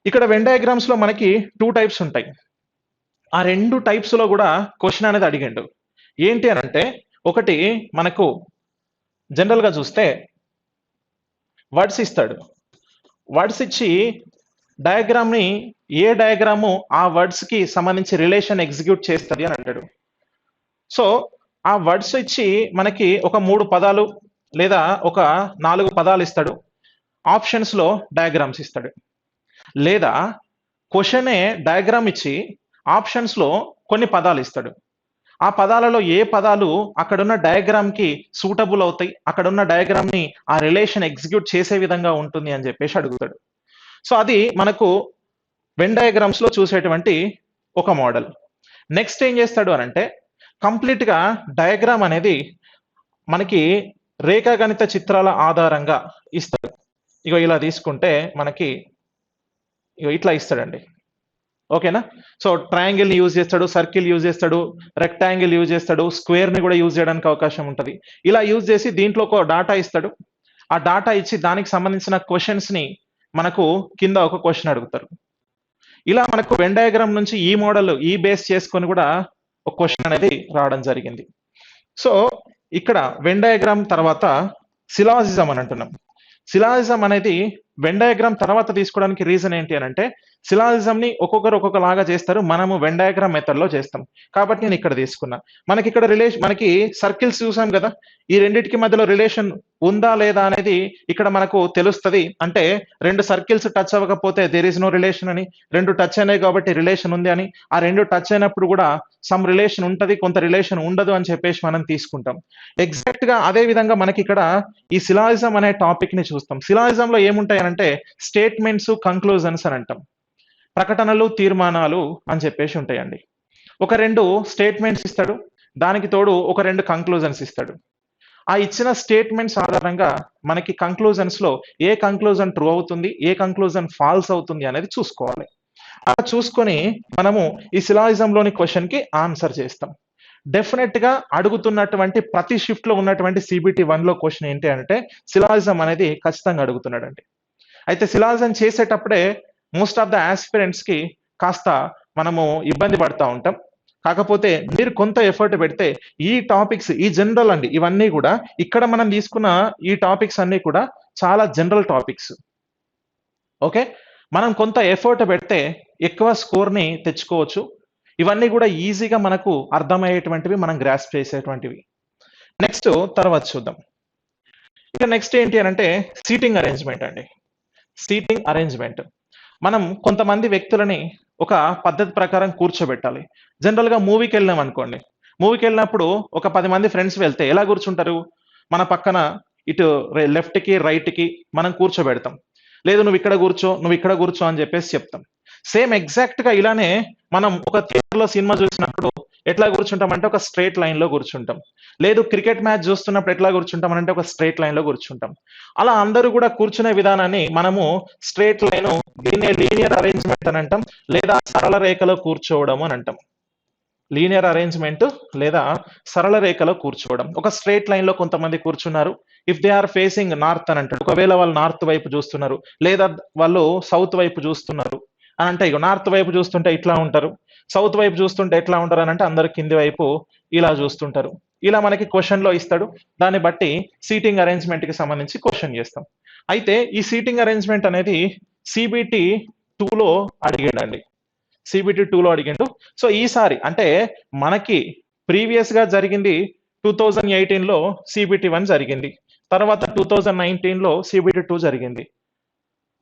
ఇక్కడ వెన్ డయాగ్రామ్స్ లో మనకి 2 టైప్స్ ఉంటాయి. ఆ 2 టైప్స్ లో కూడా క్వశ్చన్ అనేది అడిగిండు. ఏంటి అని అంటే ఒకటి మనకు జనరల్ గా చూస్తే వర్డ్స్ ఇస్తాడు. వర్డ్స్ ఇచ్చి డయాగ్రామ్ ని ఏ డయాగ్రాము ఆ వర్డ్స్ కి సంబంధించి రిలేషన్ ఎగ్జిక్యూట్ చేస్తుంది అని అంటాడు. సో ఆ వర్డ్స్ ఇచ్చి మనకి ఒక 3 పదాలు లేదా ఒక 4 పదాలు ఇస్తాడు. ఆప్షన్స్‌లో డయాగ్రామ్స్ ఇస్తాడు. లేదా క్వెషనే డయాగ్రామ్ ఇచ్చి ఆప్షన్స్‌లో కొన్ని పదాలు ఇస్తాడు. ఆ పదాలలో ఏ పదాలు అక్కడున్న డయాగ్రామ్‌కి సూటబుల్ అవుతాయి, అక్కడున్న డయాగ్రామ్‌ని ఆ రిలేషన్ ఎగ్జిక్యూట్ చేసే విధంగా ఉంటుంది అని చెప్పేసి అడుగుతాడు. సో అది మనకు వెన్ డయాగ్రామ్స్‌లో చూసేటువంటి ఒక మోడల్. నెక్స్ట్ ఏం చేస్తాడు అనంటే కంప్లీట్‌గా డయాగ్రామ్ అనేది మనకి రేఖాగణిత చిత్రాల ఆధారంగా ఇస్తాడు. ఇగో ఇలా తీసుకుంటే మనకి ఇగో ఇట్లా ఇస్తాడండి. ఓకేనా? సో ట్రయాంగిల్‌ని యూజ్ చేస్తాడు, సర్కిల్ యూజ్ చేస్తాడు, రెక్టాంగిల్ యూజ్ చేస్తాడు, స్క్వేర్‌ని కూడా యూజ్ చేయడానికి అవకాశం ఉంటది. ఇలా యూజ్ చేసి దీంట్లో ఒక డాటా ఇస్తాడు. ఆ డాటా ఇచ్చి దానికి సంబంధించిన క్వెషన్స్‌ని మనకు కింద ఒక క్వెషన్ అడుగుతారు. ఇలా మనకు వెన్ డయాగ్రామ్ నుంచి ఈ మోడల్ ఈ బేస్ చేసుకొని కూడా ఒక క్వెషన్ అనేది రావడం జరిగింది. సో ఇక్కడ వెన్ డయాగ్రామ్ తర్వాత సిలాజిజం అని అంటున్నాం. సిలాజిజం అనేది వెన్ డయాగ్రామ్ తర్వాత తీసుకోవడానికి రీజన్ ఏంటి అని అంటే సిలాజిజం ని ఒక్కొక్కరు ఒక్కొక్కలాగా చేస్తారు. మనము వెన్ డయాగ్రామ్ మెథడ్ లో చేస్తాం కాబట్టి నేను ఇక్కడ తీసుకున్నా. మనకి ఇక్కడ మనకి సర్కిల్స్ చూసాం కదా, ఈ రెండింటికి మధ్యలో రిలేషన్ ఉందా లేదా అనేది ఇక్కడ మనకు తెలుస్తుంది. అంటే రెండు సర్కిల్స్ టచ్ అవ్వకపోతే దేర్ ఇస్ నో రిలేషన్ అని, రెండు టచ్ అయినాయి కాబట్టి రిలేషన్ ఉంది అని, ఆ రెండు టచ్ అయినప్పుడు కూడా సమ్ రిలేషన్ ఉంటది, కొంత రిలేషన్ ఉండదు అని చెప్పేసి మనం తీసుకుంటాం. ఎగ్జాక్ట్ గా అదే విధంగా మనకి ఇక్కడ ఈ సిలాజిజం అనే టాపిక్ ని చూస్తాం. సిలాజిజం లో ఏముంటాయనంటే స్టేట్మెంట్స్, కంక్లూజన్స్ అని అంటాం. ప్రకటనలు, తీర్మానాలు అని చెప్పేసి ఉంటాయండి. ఒక 2 స్టేట్మెంట్స్ ఇస్తాడు, దానికి తోడు ఒక 2 కంక్లూజన్స్ ఇస్తాడు. ఆ ఇచ్చిన స్టేట్మెంట్స్ ఆధారంగా మనకి కంక్లూజన్స్ లో ఏ కంక్లూజన్ ట్రూ అవుతుంది, ఏ కంక్లూజన్ ఫాల్స్ అవుతుంది అనేది చూసుకోవాలి. అలా చూసుకొని మనము ఈ సిలాజిజం లోని క్వశ్చన్ కి ఆన్సర్ చేస్తాం. డెఫినెట్ గా అడుగుతున్నటువంటి ప్రతి షిఫ్ట్ లో ఉన్నటువంటి సిబిటి 1 లో క్వశ్చన్ ఏంటి అంటే సిలాజిజం అనేది ఖచ్చితంగా అడుగుతున్నాడండి. అయితే సిలాజిజం చేసేటప్పుడే మోస్ట్ ఆఫ్ ద ఆస్పిరెంట్స్ కి కాస్త మనము ఇబ్బంది పడతా ఉంటాం. కాకపోతే మీరు కొంత ఎఫర్ట్ పెడితే ఈ టాపిక్స్, ఈ జనరల్ అండి, ఇవన్నీ కూడా ఇక్కడ మనం తీసుకున్న ఈ టాపిక్స్ అన్ని కూడా చాలా జనరల్ టాపిక్స్. ఓకే, మనం కొంత ఎఫర్ట్ పెడితే ఎక్కువ స్కోర్ ని తెచ్చుకోవచ్చు. ఇవన్నీ కూడా ఈజీగా మనకు అర్థమయ్యేటువంటివి, మనం గ్రాస్ప్ చేసేటువంటివి. నెక్స్ట్ తర్వాత చూద్దాం. ఇక నెక్స్ట్ ఏంటి అని అంటే సీటింగ్ అరేంజ్మెంట్ అండి. సీటింగ్ అరేంజ్మెంట్ మనం కొంతమంది వ్యక్తులని ఒక పద్ధతి ప్రకారం కూర్చోబెట్టాలి. జనరల్ గా మూవీకి వెళ్ళినాం అనుకోండి, మూవీకి వెళ్ళినప్పుడు ఒక 10 మంది ఫ్రెండ్స్ వెళ్తే ఎలా కూర్చుంటారు? మన పక్కన ఇటు లెఫ్ట్ కి రైట్ కి మనం కూర్చోబెడతాం. లేదు నువ్వు ఇక్కడ కూర్చో, నువ్వు ఇక్కడ కూర్చో అని చెప్పేసి చెప్తాం. సేమ్ ఎగ్జాక్ట్ గా ఇలానే మనం ఒక థియేటర్ లో సినిమా చూసినప్పుడు ఎట్లా కూర్చుంటాం అంటే ఒక స్ట్రైట్ లైన్ లో కూర్చుంటాం. లేదు క్రికెట్ మ్యాచ్ చూస్తున్నప్పుడు ఎట్లా కూర్చుంటాం అంటే ఒక స్ట్రైట్ లైన్ లో కూర్చుంటాం. అలా అందరూ కూడా కూర్చునే విధానాన్ని మనము స్ట్రైట్ లైన్, దీన్ని లీనియర్ అరేంజ్మెంట్ అని అంటాం, లేదా సరళ రేఖలో కూర్చోవడం అని అంటాం. లీనియర్ అరేంజ్మెంట్ లేదా సరళ రేఖలో కూర్చోవడం. ఒక స్ట్రైట్ లైన్ లో కొంతమంది కూర్చున్నారు. If they are facing north అని అంటాడు, ఒకవేళ వాళ్ళు నార్త్ వైపు చూస్తున్నారు, లేదా వాళ్ళు సౌత్ వైపు చూస్తున్నారు అని అంటే ఇక నార్త్ వైపు చూస్తుంటే ఇట్లా ఉంటారు, సౌత్ వైపు చూస్తుంటే ఎట్లా ఉంటారు అని అంటే అందరు కింది వైపు ఇలా చూస్తుంటారు. ఇలా మనకి క్వశ్చన్ లో ఇస్తాడు. దాన్ని బట్టి సీటింగ్ అరేంజ్మెంట్ కి సంబంధించి క్వశ్చన్ చేస్తాం. అయితే ఈ సీటింగ్ అరేంజ్మెంట్ అనేది సిబిటి 2లో అడిగాడండి. సిబిటి 2లో అడిగిండు. సో ఈసారి అంటే మనకి ప్రీవియస్ గా జరిగింది 2018లో సిబిటి 1 జరిగింది, తర్వాత 2019లో సిబిటి 2 జరిగింది.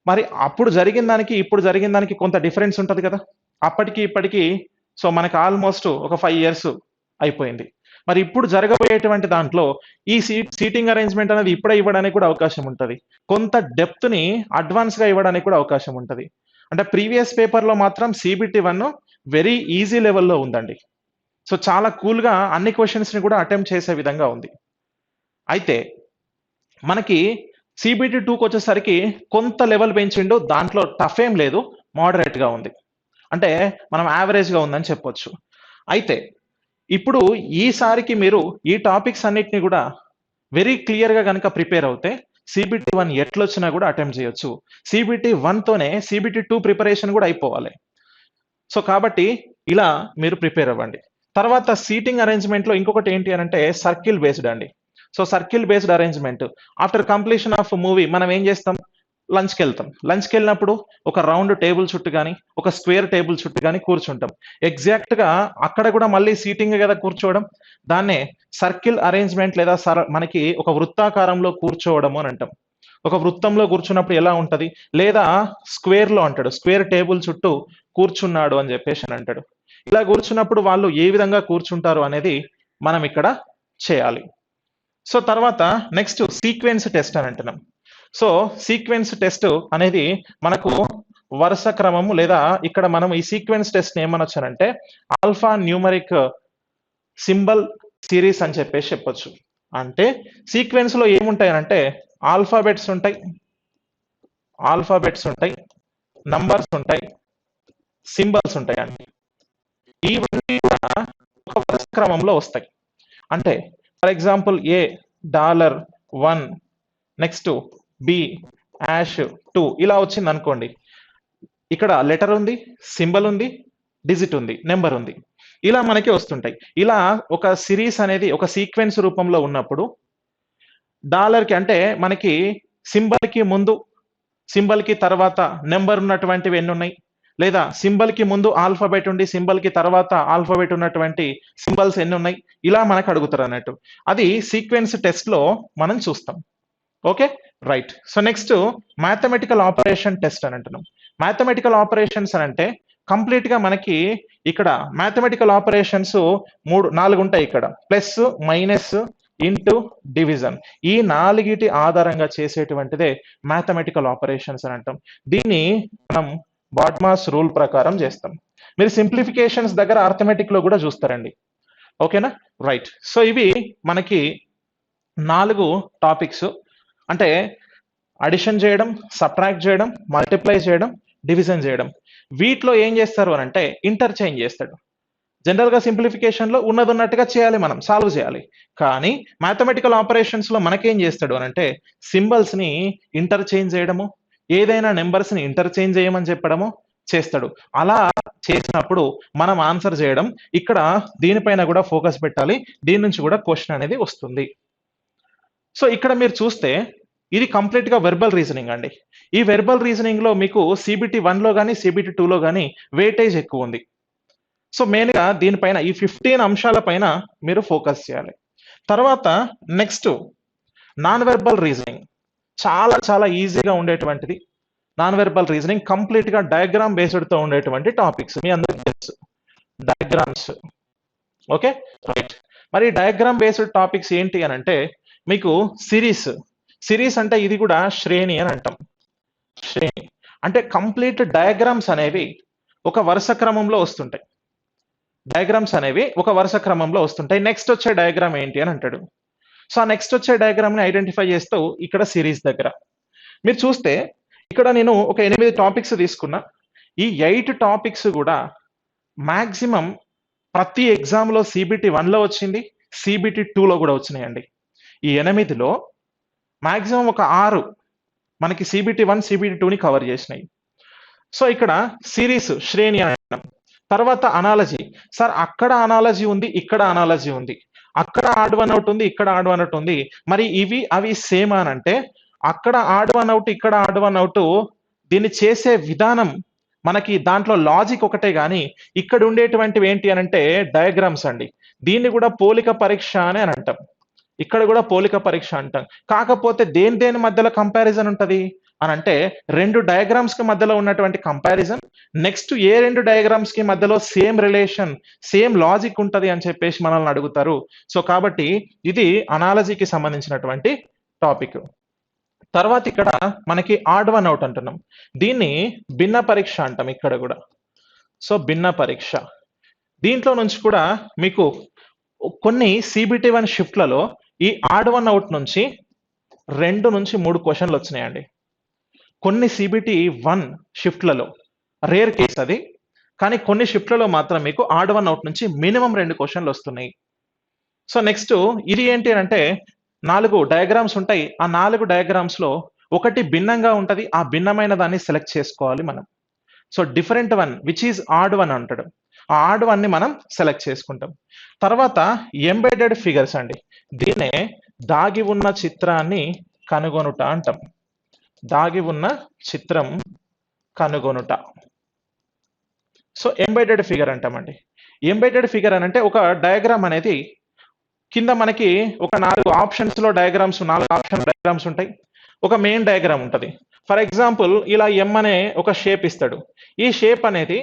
మరి అప్పుడు జరిగిన దానికి ఇప్పుడు జరిగిన దానికి కొంత డిఫరెన్స్ ఉంటది కదా, అప్పటికి ఇప్పటికి. సో మనకి ఆల్మోస్ట్ ఒక 5 ఇయర్స్ అయిపోయింది. మరి ఇప్పుడు జరగబోయేటువంటి దాంట్లో ఈ సీటింగ్ అరేంజ్మెంట్ అనేది ఇప్పుడే ఇవ్వడానికి కూడా అవకాశం ఉంటది. కొంత డెప్త్ ని అడ్వాన్స్ గా ఇవ్వడానికి కూడా అవకాశం ఉంటది. అంటే ప్రీవియస్ పేపర్ లో మాత్రం సిబిటి 1 వెరీ ఈజీ లెవెల్లో ఉందండి. సో చాలా కూల్ గా అన్ని క్వశ్చన్స్ ని కూడా అటెంప్ట్ చేసే విధంగా ఉంది. అయితే మనకి సిబిటి 2కి వచ్చేసరికి కొంత లెవెల్ పెంచిండు. దాంట్లో టఫ్ ఏం లేదు, మోడరేట్ గా ఉంది. అంటే మనం యావరేజ్ గా ఉందని చెప్పొచ్చు. అయితే ఇప్పుడు ఈసారికి మీరు ఈ టాపిక్స్ అన్నిటిని కూడా వెరీ క్లియర్ గా కనుక ప్రిపేర్ అవుతే సిబిటి 1 ఎట్లొచ్చినా కూడా అటెంప్ట్ చేయొచ్చు. సిబిటి 1తోనే సిబిటి 2 ప్రిపరేషన్ కూడా అయిపోవాలి. సో కాబట్టి ఇలా మీరు ప్రిపేర్ అవ్వండి. తర్వాత సీటింగ్ అరేంజ్మెంట్ లో ఇంకొకటి ఏంటి అని అంటే సర్కిల్ బేస్డ్ అండి. So circle based arrangement after completion of movie మనం ఏం చేస్తాం, లంచ్కి వెళ్తాం. లంచ్కి వెళ్ళినప్పుడు ఒక రౌండ్ టేబుల్ చుట్టూ కానీ ఒక స్క్వేర్ టేబుల్ చుట్టూ కానీ కూర్చుంటాం. ఎగ్జాక్ట్గా అక్కడ కూడా మళ్ళీ సీటింగ్ కదా కూర్చోవడం, దాన్నే సర్కిల్ అరేంజ్మెంట్ లేదా మనకి ఒక వృత్తాకారంలో కూర్చోవడము అని అంటాం. ఒక వృత్తంలో కూర్చున్నప్పుడు ఎలా ఉంటది, లేదా స్క్వేర్ లో అంటాడు, స్క్వేర్ టేబుల్ చుట్టూ కూర్చున్నాడు అని చెప్పేసి అని అంటాడు. ఇలా కూర్చున్నప్పుడు వాళ్ళు ఏ విధంగా కూర్చుంటారు అనేది మనం ఇక్కడ చేయాలి. సో తర్వాత నెక్స్ట్ సీక్వెన్స్ టెస్ట్ అని అంటున్నాం. సో సీక్వెన్స్ టెస్ట్ అనేది మనకు వరుస క్రమము, లేదా ఇక్కడ మనం ఈ సీక్వెన్స్ టెస్ట్ ఏమనొచ్చానంటే ఆల్ఫా న్యూమరిక్ సింబల్ సిరీస్ అని చెప్పేసి చెప్పొచ్చు. అంటే సీక్వెన్స్ లో ఏముంటాయనంటే ఆల్ఫాబెట్స్ ఉంటాయి, నంబర్స్ ఉంటాయి, సింబల్స్ ఉంటాయి అండి. ఇవన్నీ కూడా ఒక వరుస క్రమంలో వస్తాయి. అంటే for example A $1, next B $2 ఇలా వచ్చింది అనుకోండి. ఇక్కడ లెటర్ ఉంది, సింబల్ ఉంది, డిజిట్ ఉంది, నెంబర్ ఉంది, ఇలా మనకి వస్తుంటాయి. ఇలా ఒక సిరీస్ అనేది ఒక సీక్వెన్స్ రూపంలో ఉన్నప్పుడు డాలర్కి అంటే మనకి సింబల్ కి ముందు, సింబల్ కి తర్వాత నెంబర్ ఉన్నటువంటివి ఎన్ని ఉన్నాయి, లేదా సింబల్ కి ముందు ఆల్ఫాబెట్ ఉండి సింబల్ కి తర్వాత ఆల్ఫాబెట్ ఉన్నటువంటి సింబల్స్ ఎన్ని ఉన్నాయి, ఇలా మనకు అడుగుతారు అన్నట్టు. అది సీక్వెన్స్ టెస్ట్ లో మనం చూస్తాం. Okay right. So next mathematical operation test అని అంటున్నాం. మ్యాథమెటికల్ ఆపరేషన్స్ అని అంటే కంప్లీట్ గా మనకి ఇక్కడ మ్యాథమెటికల్ ఆపరేషన్స్ 4 ఉంటాయి. ఇక్కడ ప్లస్, మైనస్, ఇంటూ, డివిజన్, ఈ 4 ఆధారంగా చేసేటువంటిదే మ్యాథమెటికల్ ఆపరేషన్స్ అని అంటాం. దీన్ని మనం బాడ్మాస్ రూల్ ప్రకారం చేస్తాం. మీరు సింప్లిఫికేషన్స్ దగ్గర అర్థమెటిక్ లో కూడా చూస్తారండి. ఓకేనా రైట్. సో ఇవి మనకి 4 టాపిక్స్. అంటే అడిషన్ చేయడం, సబ్ట్రాక్ట్ చేయడం, మల్టిప్లై చేయడం, డివిజన్ చేయడం. వీటిలో ఏం చేస్తారు అని అంటే ఇంటర్చేంజ్ చేస్తాడు. జనరల్ గా సింప్లిఫికేషన్ లో ఉన్నది ఉన్నట్టుగా చేయాలి, మనం సాల్వ్ చేయాలి. కానీ మ్యాథమెటికల్ ఆపరేషన్స్ లో మనకేం చేస్తాడు అని అంటే సింబల్స్ ని ఇంటర్చేంజ్ చేయడము, ఏదైనా నెంబర్స్ ని ఇంటర్చేంజ్ చేయమని చెప్పడము చేస్తాడు. అలా చేసినప్పుడు మనం ఆన్సర్ చేయడం, ఇక్కడ దీనిపైన కూడా ఫోకస్ పెట్టాలి, దీని నుంచి కూడా క్వశ్చన్ అనేది వస్తుంది. సో ఇక్కడ మీరు చూస్తే ఇది కంప్లీట్ గా వెర్బల్ రీజనింగ్ అండి. ఈ వెర్బల్ రీజనింగ్ లో మీకు CBT 1 లో కానీ CBT 2 లో కానీ వెయిటేజ్ ఎక్కువ ఉంది. సో మెయిన్ గా దీనిపైన ఈ 15 అంశాల పైన మీరు ఫోకస్ చేయాలి. తర్వాత నెక్స్ట్ నాన్ వెర్బల్ రీజనింగ్, చాలా చాలా ఈజీగా ఉండేటువంటిది. నాన్ వెర్బల్ రీజనింగ్ కంప్లీట్ గా డయాగ్రామ్ బేస్డ్ తో ఉండేటువంటి టాపిక్స్ మీ అందరికీ తెలుసు, డయాగ్రామ్స్. Okay right. మరి డయాగ్రామ్ బేస్డ్ టాపిక్స్ ఏంటి అని అంటే మీకు సిరీస్ అంటే ఇది కూడా శ్రేణి అని అంటాం. శ్రేణి అంటే కంప్లీట్ డయాగ్రామ్స్ అనేవి ఒక వరుస క్రమంలో వస్తుంటాయి. నెక్స్ట్ వచ్చే డయాగ్రామ్ ఏంటి అని అంటాడు. సో ఆ నెక్స్ట్ వచ్చే డయాగ్రామ్ ని ఐడెంటిఫై చేస్తూ ఇక్కడ సిరీస్ దగ్గర మీరు చూస్తే ఇక్కడ నేను ఒక 8 టాపిక్స్ తీసుకున్నా. ఈ 8 టాపిక్స్ కూడా మాక్సిమం ప్రతి ఎగ్జామ్ లో CBT 1 లో వచ్చింది, CBT 2 లో కూడా వచ్చినాయండి. ఈ 8లో మాక్సిమం ఒక 6 మనకి CBT 1 CBT 2 ని కవర్ చేసినాయి. సో ఇక్కడ సిరీస్ శ్రేణి అంటాం. తర్వాత అనాలజీ, సార్ అక్కడ అనాలజీ ఉంది, ఇక్కడ అనాలజీ ఉంది, అక్కడ ఆడ్ వన్ అవుట్ ఉంది, ఇక్కడ ఆడ్ వన్ అవుట్ ఉంది, మరి అవి సేమ్ అని అంటే అక్కడ ఆడ్ వన్ అవుట్, ఇక్కడ ఆడ్ వన్ అవుట్, దీన్ని చేసే విధానం మనకి దాంట్లో లాజిక్ ఒకటే, గానీ ఇక్కడ ఉండేటువంటివి ఏంటి అని అంటే డయాగ్రామ్స్ అండి. దీన్ని కూడా పోలిక పరీక్ష అని అంటాం. ఇక్కడ కూడా పోలిక పరీక్ష అంటాం. కాకపోతే దేని మధ్యలో కంపారిజన్ ఉంటది అని అంటే 2 డయాగ్రామ్స్ కి మధ్యలో ఉన్నటువంటి కంపారిజన్, నెక్స్ట్ ఏ 2 డయాగ్రామ్స్ కి మధ్యలో సేమ్ రిలేషన్, సేమ్ లాజిక్ ఉంటది అని చెప్పేసి మనల్ని అడుగుతారు. సో కాబట్టి ఇది అనాలజీకి సంబంధించినటువంటి టాపిక్. తర్వాత ఇక్కడ మనకి ఆడ్ వన్ అవుట్ అంటున్నాం. దీన్ని భిన్న పరీక్ష అంటాం ఇక్కడ కూడా. సో భిన్న పరీక్ష, దీంట్లో నుంచి కూడా మీకు కొన్ని CBT 1 షిఫ్ట్లలో ఈ ఆడ్ వన్ అవుట్ నుంచి 2 నుంచి 3 క్వశ్చన్లు వచ్చినాయండి. కొన్ని CBT 1 షిఫ్ట్లలో, రేర్ కేస్ అది, కానీ కొన్ని షిఫ్ట్లలో మాత్రం మీకు ఆడ్ వన్ అవుట్ నుంచి మినిమం 2 క్వశ్చన్లు వస్తున్నాయి. సో నెక్స్ట్ ఇది ఏంటి అంటే 4 డయాగ్రామ్స్ ఉంటాయి. ఆ 4 డయాగ్రామ్స్ లో ఒకటి భిన్నంగా ఉంటది, ఆ భిన్నమైన దాన్ని సెలెక్ట్ చేసుకోవాలి మనం. So different one which is odd one అంటాడు. ఆ ఆడ్ వన్ ని మనం సెలెక్ట్ చేసుకుంటాం. తర్వాత ఎంబెడెడ్ ఫిగర్స్ అండి, దీన్నే దాగి ఉన్న చిత్రాన్ని కనుగొనుట అంటాం. దాగి ఉన్న చిత్రం కనుగొనుట. సో ఎంబెడెడ్ ఫిగర్ అంటామండి. ఎంబెడెడ్ ఫిగర్ అని అంటే ఒక డయాగ్రామ్ అనేది కింద మనకి ఒక 4 ఆప్షన్స్లో డయాగ్రామ్స్ 4 ఆప్షన్ డయాగ్రామ్స్ ఉంటాయి. ఒక మెయిన్ డయాగ్రామ్ ఉంటుంది. ఫర్ ఎగ్జాంపుల్ ఇలా ఎం అనే ఒక షేప్ ఇస్తాడు. ఈ షేప్ అనేది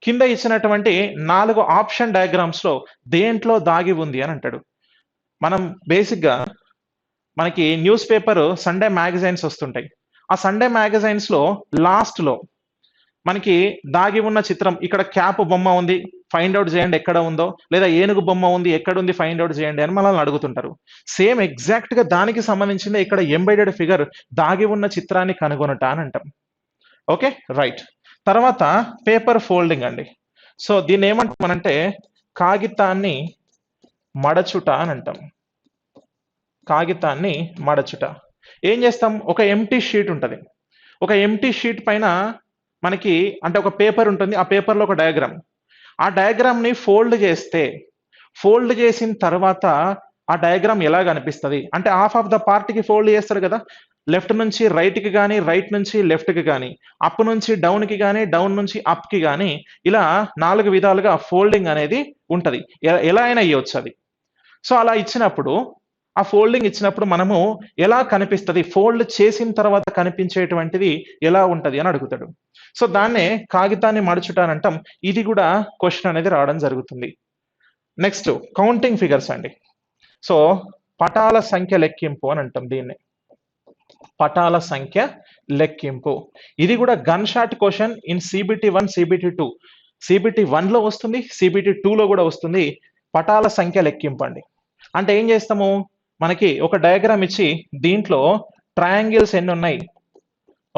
కింద ఇచ్చినటువంటి 4 ఆప్షన్ డయాగ్రామ్స్ లో దేంట్లో దాగి ఉంది అని అంటాడు. మనం బేసిక్గా మనకి న్యూస్ పేపర్ సండే మ్యాగజైన్స్ వస్తుంటాయి. ఆ సండే మ్యాగజైన్స్ లో లాస్ట్ లో మనకి దాగి ఉన్న చిత్రం, ఇక్కడ క్యాప్ బొమ్మ ఉంది, ఫైండ్ అవుట్ చేయండి ఎక్కడ ఉందో, లేదా ఏనుగు బొమ్మ ఉంది ఎక్కడ ఉంది ఫైండ్ అవుట్ చేయండి అని మనల్ని అడుగుతుంటారు. సేమ్ ఎగ్జాక్ట్ గా దానికి సంబంధించింది ఇక్కడ ఎంబెడెడ్ ఫిగర్ దాగి ఉన్న చిత్రాన్ని కనుగొనట అని అంటాం. Okay right. తర్వాత పేపర్ ఫోల్డింగ్ అండి. సో దీన్ని ఏమంటామనంటే కాగితాన్ని మడచుట అని అంటాం. కాగితాన్ని మడచుట. ఏం చేస్తాం, ఒక ఎంటీ షీట్ ఉంటుంది. ఒక ఎంటీ షీట్ పైన మనకి అంటే ఒక పేపర్ ఉంటుంది. ఆ పేపర్లో ఒక డయాగ్రామ్. ఆ డయాగ్రామ్ ని ఫోల్డ్ చేస్తే, ఫోల్డ్ చేసిన తర్వాత ఆ డయాగ్రామ్ ఎలా కనిపిస్తుంది అంటే హాఫ్ ఆఫ్ ద పార్ట్ కి ఫోల్డ్ చేస్తారు కదా, లెఫ్ట్ నుంచి రైట్ కి కానీ, రైట్ నుంచి లెఫ్ట్ కి కానీ, అప్ నుంచి డౌన్ కి కానీ, డౌన్ నుంచి అప్ కి కానీ, ఇలా 4 విధాలుగా ఫోల్డింగ్ అనేది ఉంటది. ఎలా అయినా ఇవ్వచ్చు అది. సో అలా ఇచ్చినప్పుడు, ఆ ఫోల్డింగ్ ఇచ్చినప్పుడు మనము ఎలా కనిపిస్తుంది, ఫోల్డ్ చేసిన తర్వాత కనిపించేటువంటిది ఎలా ఉంటది అని అడుగుతాడు. సో దాన్నే కాగితాన్ని మడుచుట అని అంటాం. ఇది కూడా క్వశ్చన్ అనేది రావడం జరుగుతుంది. నెక్స్ట్ కౌంటింగ్ ఫిగర్స్ అండి. సో పటాల సంఖ్య లెక్కింపు అని అంటాం దీన్ని. పటాల సంఖ్య లెక్కింపు. ఇది కూడా gun shot question in CBT 1, CBT 2. CBT 1 లో వస్తుంది, సిబిటి 2 లో కూడా వస్తుంది. పటాల సంఖ్య లెక్కింపు అండి. అంటే ఏం చేస్తాము, మనకి ఒక డయాగ్రామ్ ఇచ్చి దీంట్లో ట్రయాంగిల్స్ ఎన్ని ఉన్నాయి,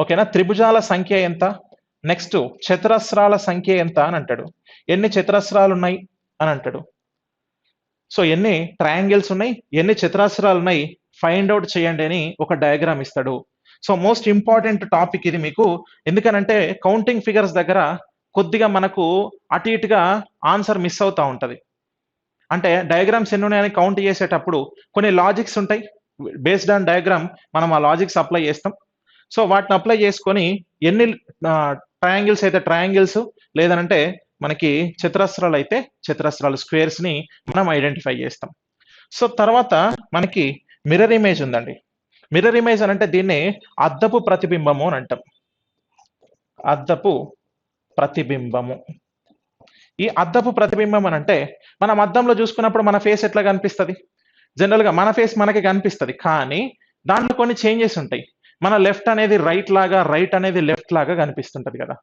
ఓకేనా, త్రిభుజాల సంఖ్య ఎంత, నెక్స్ట్ చతురస్రాల సంఖ్య ఎంత అని అంటాడు. ఎన్ని చతురస్రాలు ఉన్నాయి అని అంటాడు. సో ఎన్ని ట్రయాంగిల్స్ ఉన్నాయి, ఎన్ని చతురస్రాలు ఉన్నాయి, ఫైండ్ అవుట్ చేయండి అని ఒక డయాగ్రామ్ ఇస్తాడు. సో మోస్ట్ ఇంపార్టెంట్ టాపిక్ ఇది మీకు. ఎందుకనంటే కౌంటింగ్ ఫిగర్స్ దగ్గర కొద్దిగా మనకు అటు ఇటుగా ఆన్సర్ మిస్ అవుతా ఉంటది. అంటే డయాగ్రామ్స్ ఎన్ని ఉన్నాయని కౌంట్ చేసేటప్పుడు కొన్ని లాజిక్స్ ఉంటాయి. బేస్డ్ ఆన్ డయాగ్రామ్ మనం ఆ లాజిక్స్ అప్లై చేస్తాం. సో వాటిని అప్లై చేసుకొని ఎన్ని ట్రయాంగిల్స్ అయితే ట్రయాంగిల్స్, లేదనంటే మనకి చతురస్రాలు అయితే చతురస్రాలు, స్క్వేర్స్ ని మనం ఐడెంటిఫై చేస్తాం. సో తర్వాత మనకి మిర్రర్ ఇమేజ్ ఉందండి. మిర్రర్ ఇమేజ్ అని అంటే దీన్ని అద్దపు ప్రతిబింబము అని అంటాం. అద్దపు ప్రతిబింబము. ఈ అద్దపు ప్రతిబింబం అని అంటే మనం అద్దంలో చూసుకున్నప్పుడు మన ఫేస్ ఎట్లా కనిపిస్తుంది, జనరల్ గా మన ఫేస్ మనకి కనిపిస్తుంది. కానీ దాంట్లో కొన్ని చేంజెస్ ఉంటాయి. మన లెఫ్ట్ అనేది రైట్ లాగా, రైట్ అనేది లెఫ్ట్ లాగా కనిపిస్తుంటది కదా.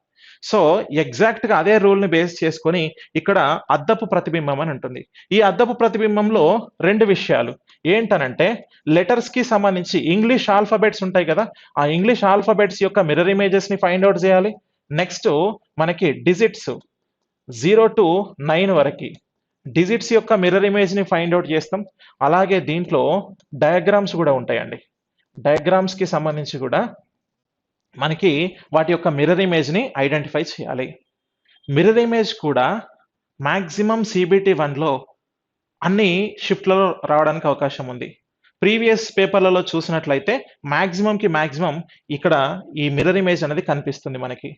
సో ఎగ్జాక్ట్ గా అదే రూల్ ని బేస్ చేసుకొని ఇక్కడ అద్దపు ప్రతిబింబం అని ఉంటుంది. ఈ అద్దపు ప్రతిబింబంలో 2 విషయాలు ఏంటనంటే, లెటర్స్ కి సంబంధించి ఇంగ్లీష్ ఆల్ఫాబెట్స్ ఉంటాయి కదా, ఆ ఇంగ్లీష్ ఆల్ఫాబెట్స్ యొక్క మిర్రర్ ఇమేజెస్ ని ఫైండ్ అవుట్ చేయాలి. నెక్స్ట్ మనకి డిజిట్స్ 0 to 9 వరకు డిజిట్స్ యొక్క మిర్రర్ ఇమేజ్ ని ఫైండ్ అవుట్ చేస్తాం. అలాగే దీంట్లో డయాగ్రామ్స్ కూడా ఉంటాయండి. డయాగ్రామ్స్ కి సంబంధించి కూడా మనకి వాటి యొక్క మిర్రర్ ఇమేజ్ ని ఐడెంటిఫై చేయాలి. మిర్రర్ ఇమేజ్ కూడా మాక్సిమం సిబిటి 1 లో అన్ని షిఫ్ట్లలో రావడానికి అవకాశం ఉంది. ప్రీవియస్ పేపర్లలో చూసినట్లయితే మాక్సిమం ఇక్కడ ఈ మిర్రర్ ఇమేజ్ అనేది కనిపిస్తుంది మనకి.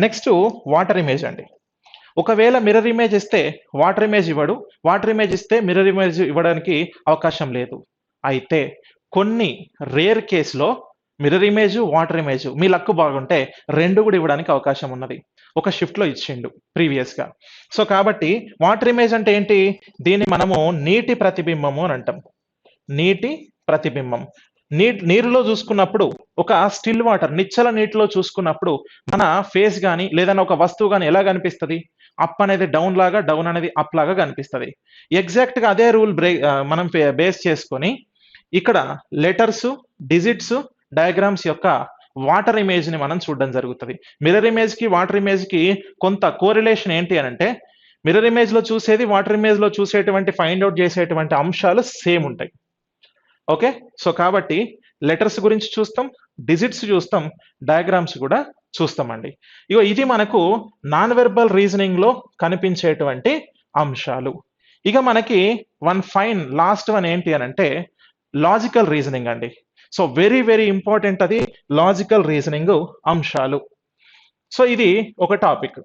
నెక్స్ట్ వాటర్ ఇమేజ్ అండి. ఒకవేళ మిర్రర్ ఇమేజ్ ఇస్తే వాటర్ ఇమేజ్ ఇవ్వడు, వాటర్ ఇమేజ్ ఇస్తే మిర్రర్ ఇమేజ్ ఇవ్వడానికి అవకాశం లేదు. అయితే కొన్ని రేర్ కేసులో మిర్రర్ ఇమేజ్, వాటర్ ఇమేజ్ మీ లక్ బాగుంటే 2 కూడా ఇవ్వడానికి అవకాశం ఉన్నది. ఒక షిఫ్ట్ లో ఇచ్చిండు ప్రీవియస్ గా. సో కాబట్టి వాటర్ ఇమేజ్ అంటే ఏంటి, దీన్ని మనము నీటి ప్రతిబింబము అని అంటాం. నీటి ప్రతిబింబం. నీరులో చూసుకున్నప్పుడు, ఒక స్టిల్ వాటర్ నిశ్చల నీటిలో చూసుకున్నప్పుడు మన ఫేస్ కానీ లేదన్నా ఒక వస్తువు కానీ ఎలా కనిపిస్తుంది, అప్ అనేది డౌన్ లాగా, డౌన్ అనేది అప్ లాగా కనిపిస్తుంది. ఎగ్జాక్ట్ గా అదే రూల్ మనం బేస్ చేసుకొని ఇక్కడ లెటర్స్, డిజిట్స్, డయాగ్రామ్స్ యొక్క వాటర్ ఇమేజ్ ని మనం చూడడం జరుగుతుంది. మిర్రర్ ఇమేజ్ కి వాటర్ ఇమేజ్ కి కొంత కోరిలేషన్ ఏంటి అని అంటే, మిర్రర్ ఇమేజ్ లో చూసేది వాటర్ ఇమేజ్ లో చూసేటువంటి ఫైండ్ అవుట్ చేసేటువంటి అంశాలు సేమ్ ఉంటాయి. ఓకే, సో కాబట్టి లెటర్స్ గురించి చూస్తాం, డిజిట్స్ చూస్తాం, డయాగ్రామ్స్ కూడా చూస్తామండి. ఇగో ఇది మనకు నాన్ వెర్బల్ రీజనింగ్ లో కనిపించేటువంటి అంశాలు. ఇక మనకి లాస్ట్ వన్ ఏంటి అని అంటే లాజికల్ రీజనింగ్ అండి. సో వెరీ వెరీ ఇంపార్టెంట్ అది లాజికల్ రీజనింగ్ అంశాలు. సో ఇది ఒక టాపిక్.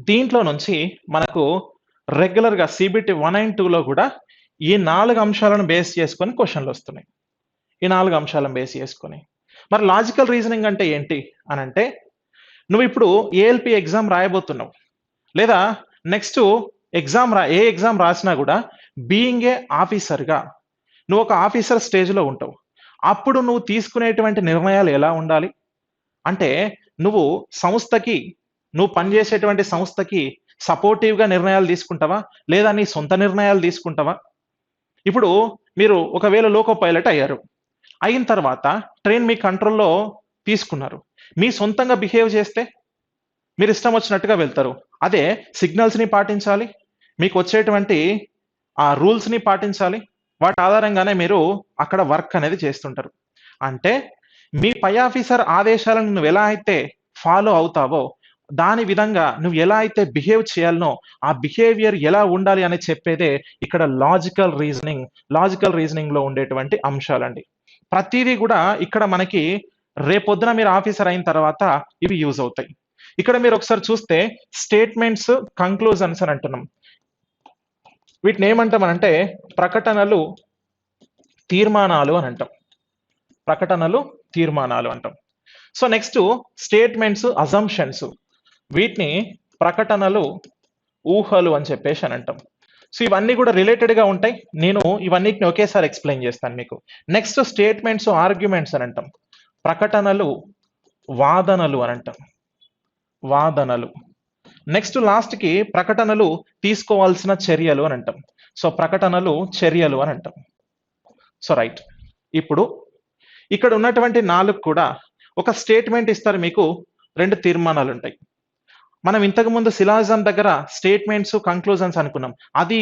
దీంట్లో నుంచి మనకు రెగ్యులర్గా సిబిటి 1 అండ్ 2లో కూడా ఈ 4 అంశాలను బేస్ చేసుకొని క్వశ్చన్లు వస్తున్నాయి. ఈ 4 అంశాలను బేస్ చేసుకొని. మరి లాజికల్ రీజనింగ్ అంటే ఏంటి అని అంటే, నువ్వు ఇప్పుడు ఏఎల్పి ఎగ్జామ్ రాయబోతున్నావు, లేదా నెక్స్ట్ ఏ ఎగ్జామ్ రాసినా కూడా బీయింగ్ ఏ ఆఫీసర్గా నువ్వు ఒక ఆఫీసర్ స్టేజ్లో ఉంటావు. అప్పుడు నువ్వు తీసుకునేటువంటి నిర్ణయాలు ఎలా ఉండాలి అంటే, నువ్వు నువ్వు పనిచేసేటువంటి సంస్థకి సపోర్టివ్గా నిర్ణయాలు తీసుకుంటావా, లేదా నీ సొంత నిర్ణయాలు తీసుకుంటావా? ఇప్పుడు మీరు ఒకవేళ లోకో పైలట్ అయ్యారు, అయిన తర్వాత ట్రైన్ మీ కంట్రోల్లో తీసుకున్నారు, మీ సొంతంగా బిహేవ్ చేస్తే మీరు ఇష్టం వచ్చినట్టుగా వెళ్తారు. అదే సిగ్నల్స్ని పాటించాలి, మీకు వచ్చేటువంటి ఆ రూల్స్ని పాటించాలి, వాటి ఆధారంగానే మీరు అక్కడ వర్క్ అనేది చేస్తుంటారు. అంటే మీ పై ఆఫీసర్ ఆదేశాలను నువ్వు ఎలా అయితే ఫాలో అవుతావో దాని విధంగా నువ్వు ఎలా అయితే బిహేవ్ చేయాలనో ఆ బిహేవియర్ ఎలా ఉండాలి అని చెప్పేదే ఇక్కడ లాజికల్ రీజనింగ్ లో ఉండేటువంటి అంశాలండి. ప్రతిదీ కూడా ఇక్కడ మనకి రేపొద్దున మీరు ఆఫీసర్ అయిన తర్వాత ఇవి యూజ్ అవుతాయి. ఇక్కడ మీరు ఒకసారి చూస్తే స్టేట్మెంట్స్, కంక్లూజన్స్ అని అంటున్నాం. వీటిని ఏమంటామనంటే ప్రకటనలు, తీర్మానాలు అని అంటాం. తీర్మానాలు అంటాం. సో నెక్స్ట్ స్టేట్మెంట్స్, అజంప్షన్స్, వీటిని ప్రకటనలు, ఊహలు అని చెప్పేసి అని అంటాం. సో ఇవన్నీ కూడా రిలేటెడ్గా ఉంటాయి. నేను ఇవన్నిటిని ఒకేసారి ఎక్స్ప్లెయిన్ చేస్తాను మీకు. నెక్స్ట్ స్టేట్మెంట్స్, ఆర్గ్యుమెంట్స్ అని అంటాం. ప్రకటనలు, వాదనలు అని అంటాం. నెక్స్ట్ లాస్ట్కి ప్రకటనలు తీసుకోవాల్సిన చర్యలు అని అంటాం. సో ప్రకటనలు, చర్యలు అని అంటాం. సో రైట్, ఇప్పుడు ఇక్కడ ఉన్నటువంటి 4 కూడా ఒక స్టేట్మెంట్ ఇస్తారు, మీకు 2 తీర్మానాలు ఉంటాయి. మనం ఇంతకుముందు సిలాజిజం దగ్గర స్టేట్మెంట్స్, కంక్లూజన్స్ అనుకున్నాం.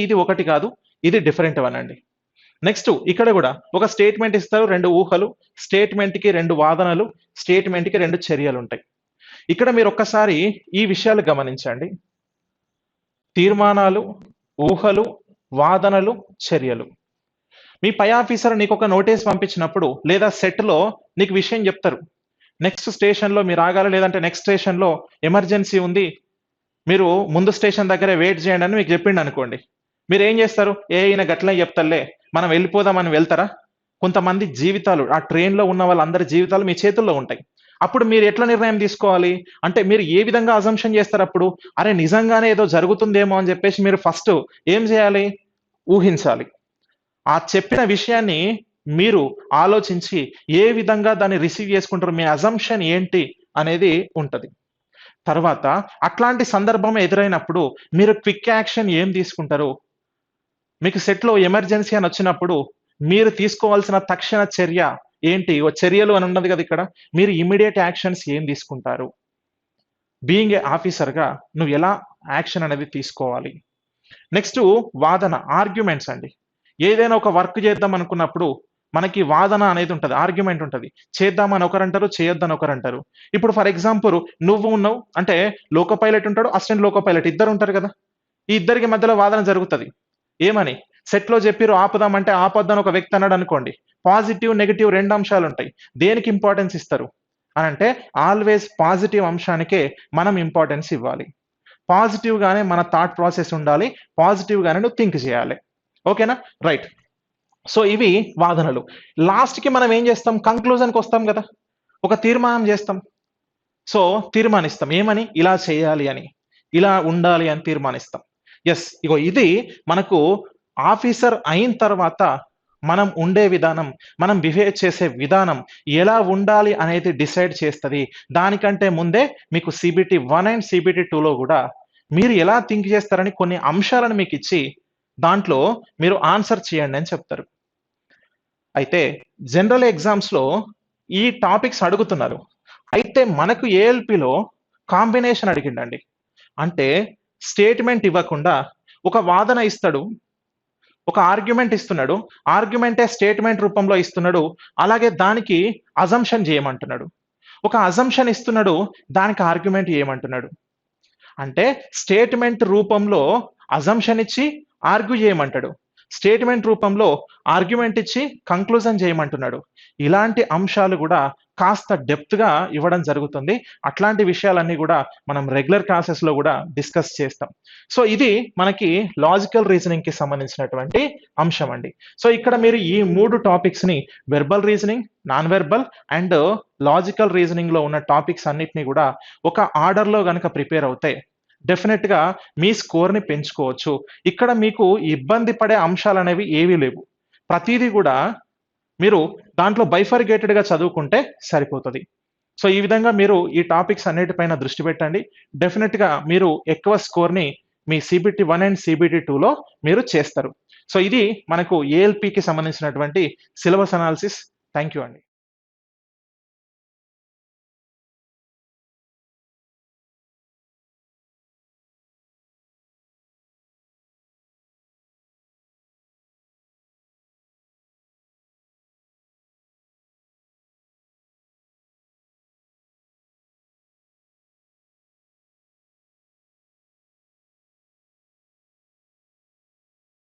ఇది ఒకటి కాదు, ఇది డిఫరెంట్ వన్ అండి. నెక్స్ట్ ఇక్కడ కూడా ఒక స్టేట్మెంట్ ఇస్తారు, 2 ఊహలు, స్టేట్మెంట్కి 2 వాదనలు, స్టేట్మెంట్కి 2 చర్యలు ఉంటాయి. ఇక్కడ మీరు ఒక్కసారి ఈ విషయాలు గమనించండి. తీర్మానాలు, ఊహలు, వాదనలు, చర్యలు. మీ పై ఆఫీసర్ నీకు ఒక నోటీస్ పంపించినప్పుడు లేదా సెట్లో నీకు విషయం చెప్తారు, నెక్స్ట్ స్టేషన్లో మీరు ఆగాలి, లేదంటే నెక్స్ట్ స్టేషన్లో ఎమర్జెన్సీ ఉంది, మీరు ముందు స్టేషన్ దగ్గరే వెయిట్ చేయండి అని మీకు చెప్పిండు అనుకోండి. మీరు ఏం చేస్తారు? ఈయన గట్లనే చెప్తారులే, మనం వెళ్ళిపోదామని వెళ్తారా? కొంతమంది జీవితాలు, ఆ ట్రైన్లో ఉన్న వాళ్ళందరి జీవితాలు మీ చేతుల్లో ఉంటాయి. అప్పుడు మీరు ఎట్లా నిర్ణయం తీసుకోవాలి అంటే, మీరు ఏ విధంగా అజంప్షన్ చేస్తారు? అప్పుడు అరే నిజంగానే ఏదో జరుగుతుందేమో అని చెప్పేసి మీరు ఫస్ట్ ఏం చేయాలి? ఊహించాలి. ఆ చెప్పిన విషయాన్ని మీరు ఆలోచించి ఏ విధంగా దాన్ని రిసీవ్ చేసుకుంటారు, మీ అజంప్షన్ ఏంటి అనేది ఉంటది. తర్వాత అట్లాంటి సందర్భం ఎదురైనప్పుడు మీరు క్విక్ యాక్షన్ ఏం తీసుకుంటారు? మీకు సెట్లో ఎమర్జెన్సీ అని వచ్చినప్పుడు మీరు తీసుకోవాల్సిన తక్షణ చర్య ఏంటి? చర్యలు అని ఉన్నది కదా ఇక్కడ, మీరు ఇమీడియట్ యాక్షన్స్ ఏం తీసుకుంటారు? బీయింగ్ ఏ ఆఫీసర్గా నువ్వు ఎలా యాక్షన్ అనేది తీసుకోవాలి? నెక్స్ట్ వాదన, ఆర్గ్యుమెంట్స్ అండి. ఏదైనా ఒక వర్క్ చేద్దాం అనుకున్నప్పుడు మనకి వాదన అనేది ఉంటుంది, ఆర్గ్యుమెంట్ ఉంటుంది. చేద్దామని ఒకరంటారు, చేయొద్దని ఒకరంటారు. ఇప్పుడు ఫర్ ఎగ్జాంపుల్ నువ్వు ఉన్నావు అంటే, లోకో పైలట్ ఉంటాడు, అసిస్టెంట్ లోకో పైలట్, ఇద్దరు ఉంటారు కదా. ఈ ఇద్దరికి మధ్యలో వాదన జరుగుతుంది. ఏమని? సెట్లో చెప్పిరు ఆపుదామంటే ఆపొద్దని ఒక వ్యక్తి అన్నాడు అనుకోండి. పాజిటివ్, నెగిటివ్ 2 అంశాలు ఉంటాయి. దేనికి ఇంపార్టెన్స్ ఇస్తారు అని అంటే, ఆల్వేస్ పాజిటివ్ అంశానికే మనం ఇంపార్టెన్స్ ఇవ్వాలి. పాజిటివ్ గానే మన థాట్ ప్రాసెస్ ఉండాలి, పాజిటివ్ గానే నువ్వు థింక్ చేయాలి. ఓకేనా? రైట్. సో ఇవి వాదనలు. లాస్ట్కి మనం ఏం చేస్తాం? కంక్లూజన్కి వస్తాం కదా, ఒక తీర్మానం చేస్తాం. సో తీర్మానిస్తాం ఏమని? ఇలా చేయాలి అని, ఇలా ఉండాలి అని తీర్మానిస్తాం. ఎస్, ఇగో ఇది మనకు ఆఫీసర్ అయిన తర్వాత మనం ఉండే విధానం, మనం బిహేవ్ చేసే విధానం ఎలా ఉండాలి అనేది డిసైడ్ చేస్తుంది. దానికంటే ముందే మీకు సిబిటి 1 అండ్ సిబిటి 2లో కూడా మీరు ఎలా థింక్ చేస్తారని కొన్ని అంశాలను మీకు ఇచ్చి దాంట్లో మీరు ఆన్సర్ చేయండి అని చెప్తారు. అయితే జనరల్ ఎగ్జామ్స్లో ఈ టాపిక్స్ అడుగుతున్నారు. అయితే మనకు ఏఎల్పిలో కాంబినేషన్ అడిగిండండి. అంటే స్టేట్మెంట్ ఇవ్వకుండా ఒక వాదన ఇస్తాడు, ఒక ఆర్గ్యుమెంట్ ఇస్తున్నాడు, ఆర్గ్యుమెంటే స్టేట్మెంట్ రూపంలో ఇస్తున్నాడు, అలాగే దానికి అజంప్షన్ చేయమంటున్నాడు. ఒక అజంప్షన్ ఇస్తున్నాడు, దానికి ఆర్గ్యుమెంట్ చేయమంటున్నాడు. అంటే స్టేట్మెంట్ రూపంలో అజంప్షన్ ఇచ్చి ఆర్గ్యూ చేయమంటాడు, స్టేట్మెంట్ రూపంలో ఆర్గ్యుమెంట్ ఇచ్చి కంక్లూజన్ చేయమంటున్నాడు. ఇలాంటి అంశాలు కూడా కాస్త డెప్త్‌గా ఇవ్వడం జరుగుతుంది. అట్లాంటి విషయాలన్నీ కూడా మనం రెగ్యులర్ క్లాసెస్‌లో కూడా డిస్కస్ చేస్తాం. సో, ఇది మనకి లాజికల్ రీజనింగ్‌కి సంబంధించినటువంటి అంశం అండి. సో, ఇక్కడ మీరు ఈ 3 టాపిక్స్‌ని verbal reasoning, non verbal and logical రీజనింగ్‌లో ఉన్న టాపిక్స్ అన్నిటిని కూడా ఒక ఆర్డర్‌లో గనక ప్రిపేర్ అవుతే డెఫినిట్‌గా మీ స్కోర్‌ని పెంచుకోవచ్చు. ఇక్కడ మీకు ఇబ్బంది పడే అంశాలనేవి ఏవీ లేవు. ప్రతీదీ కూడా మీరు దాంట్లో బైఫర్గేటెడ్‌గా చదువుకుంటే సరిపోతది. సో, ఈ విధంగా మీరు ఈ టాపిక్స్ అన్నిటిపైన దృష్టి పెట్టండి. డెఫినిట్‌గా మీరు ఎక్కువ స్కోర్‌ని మీ సీబీటీ 1 అండ్ సీబీటీ 2లో మీరు చేస్తారు. సో, ఇది మనకు ఏఎల్‌పీకి సంబంధించినటువంటి సిలబస్ అనాలిసిస్. థాంక్ యూ అండి.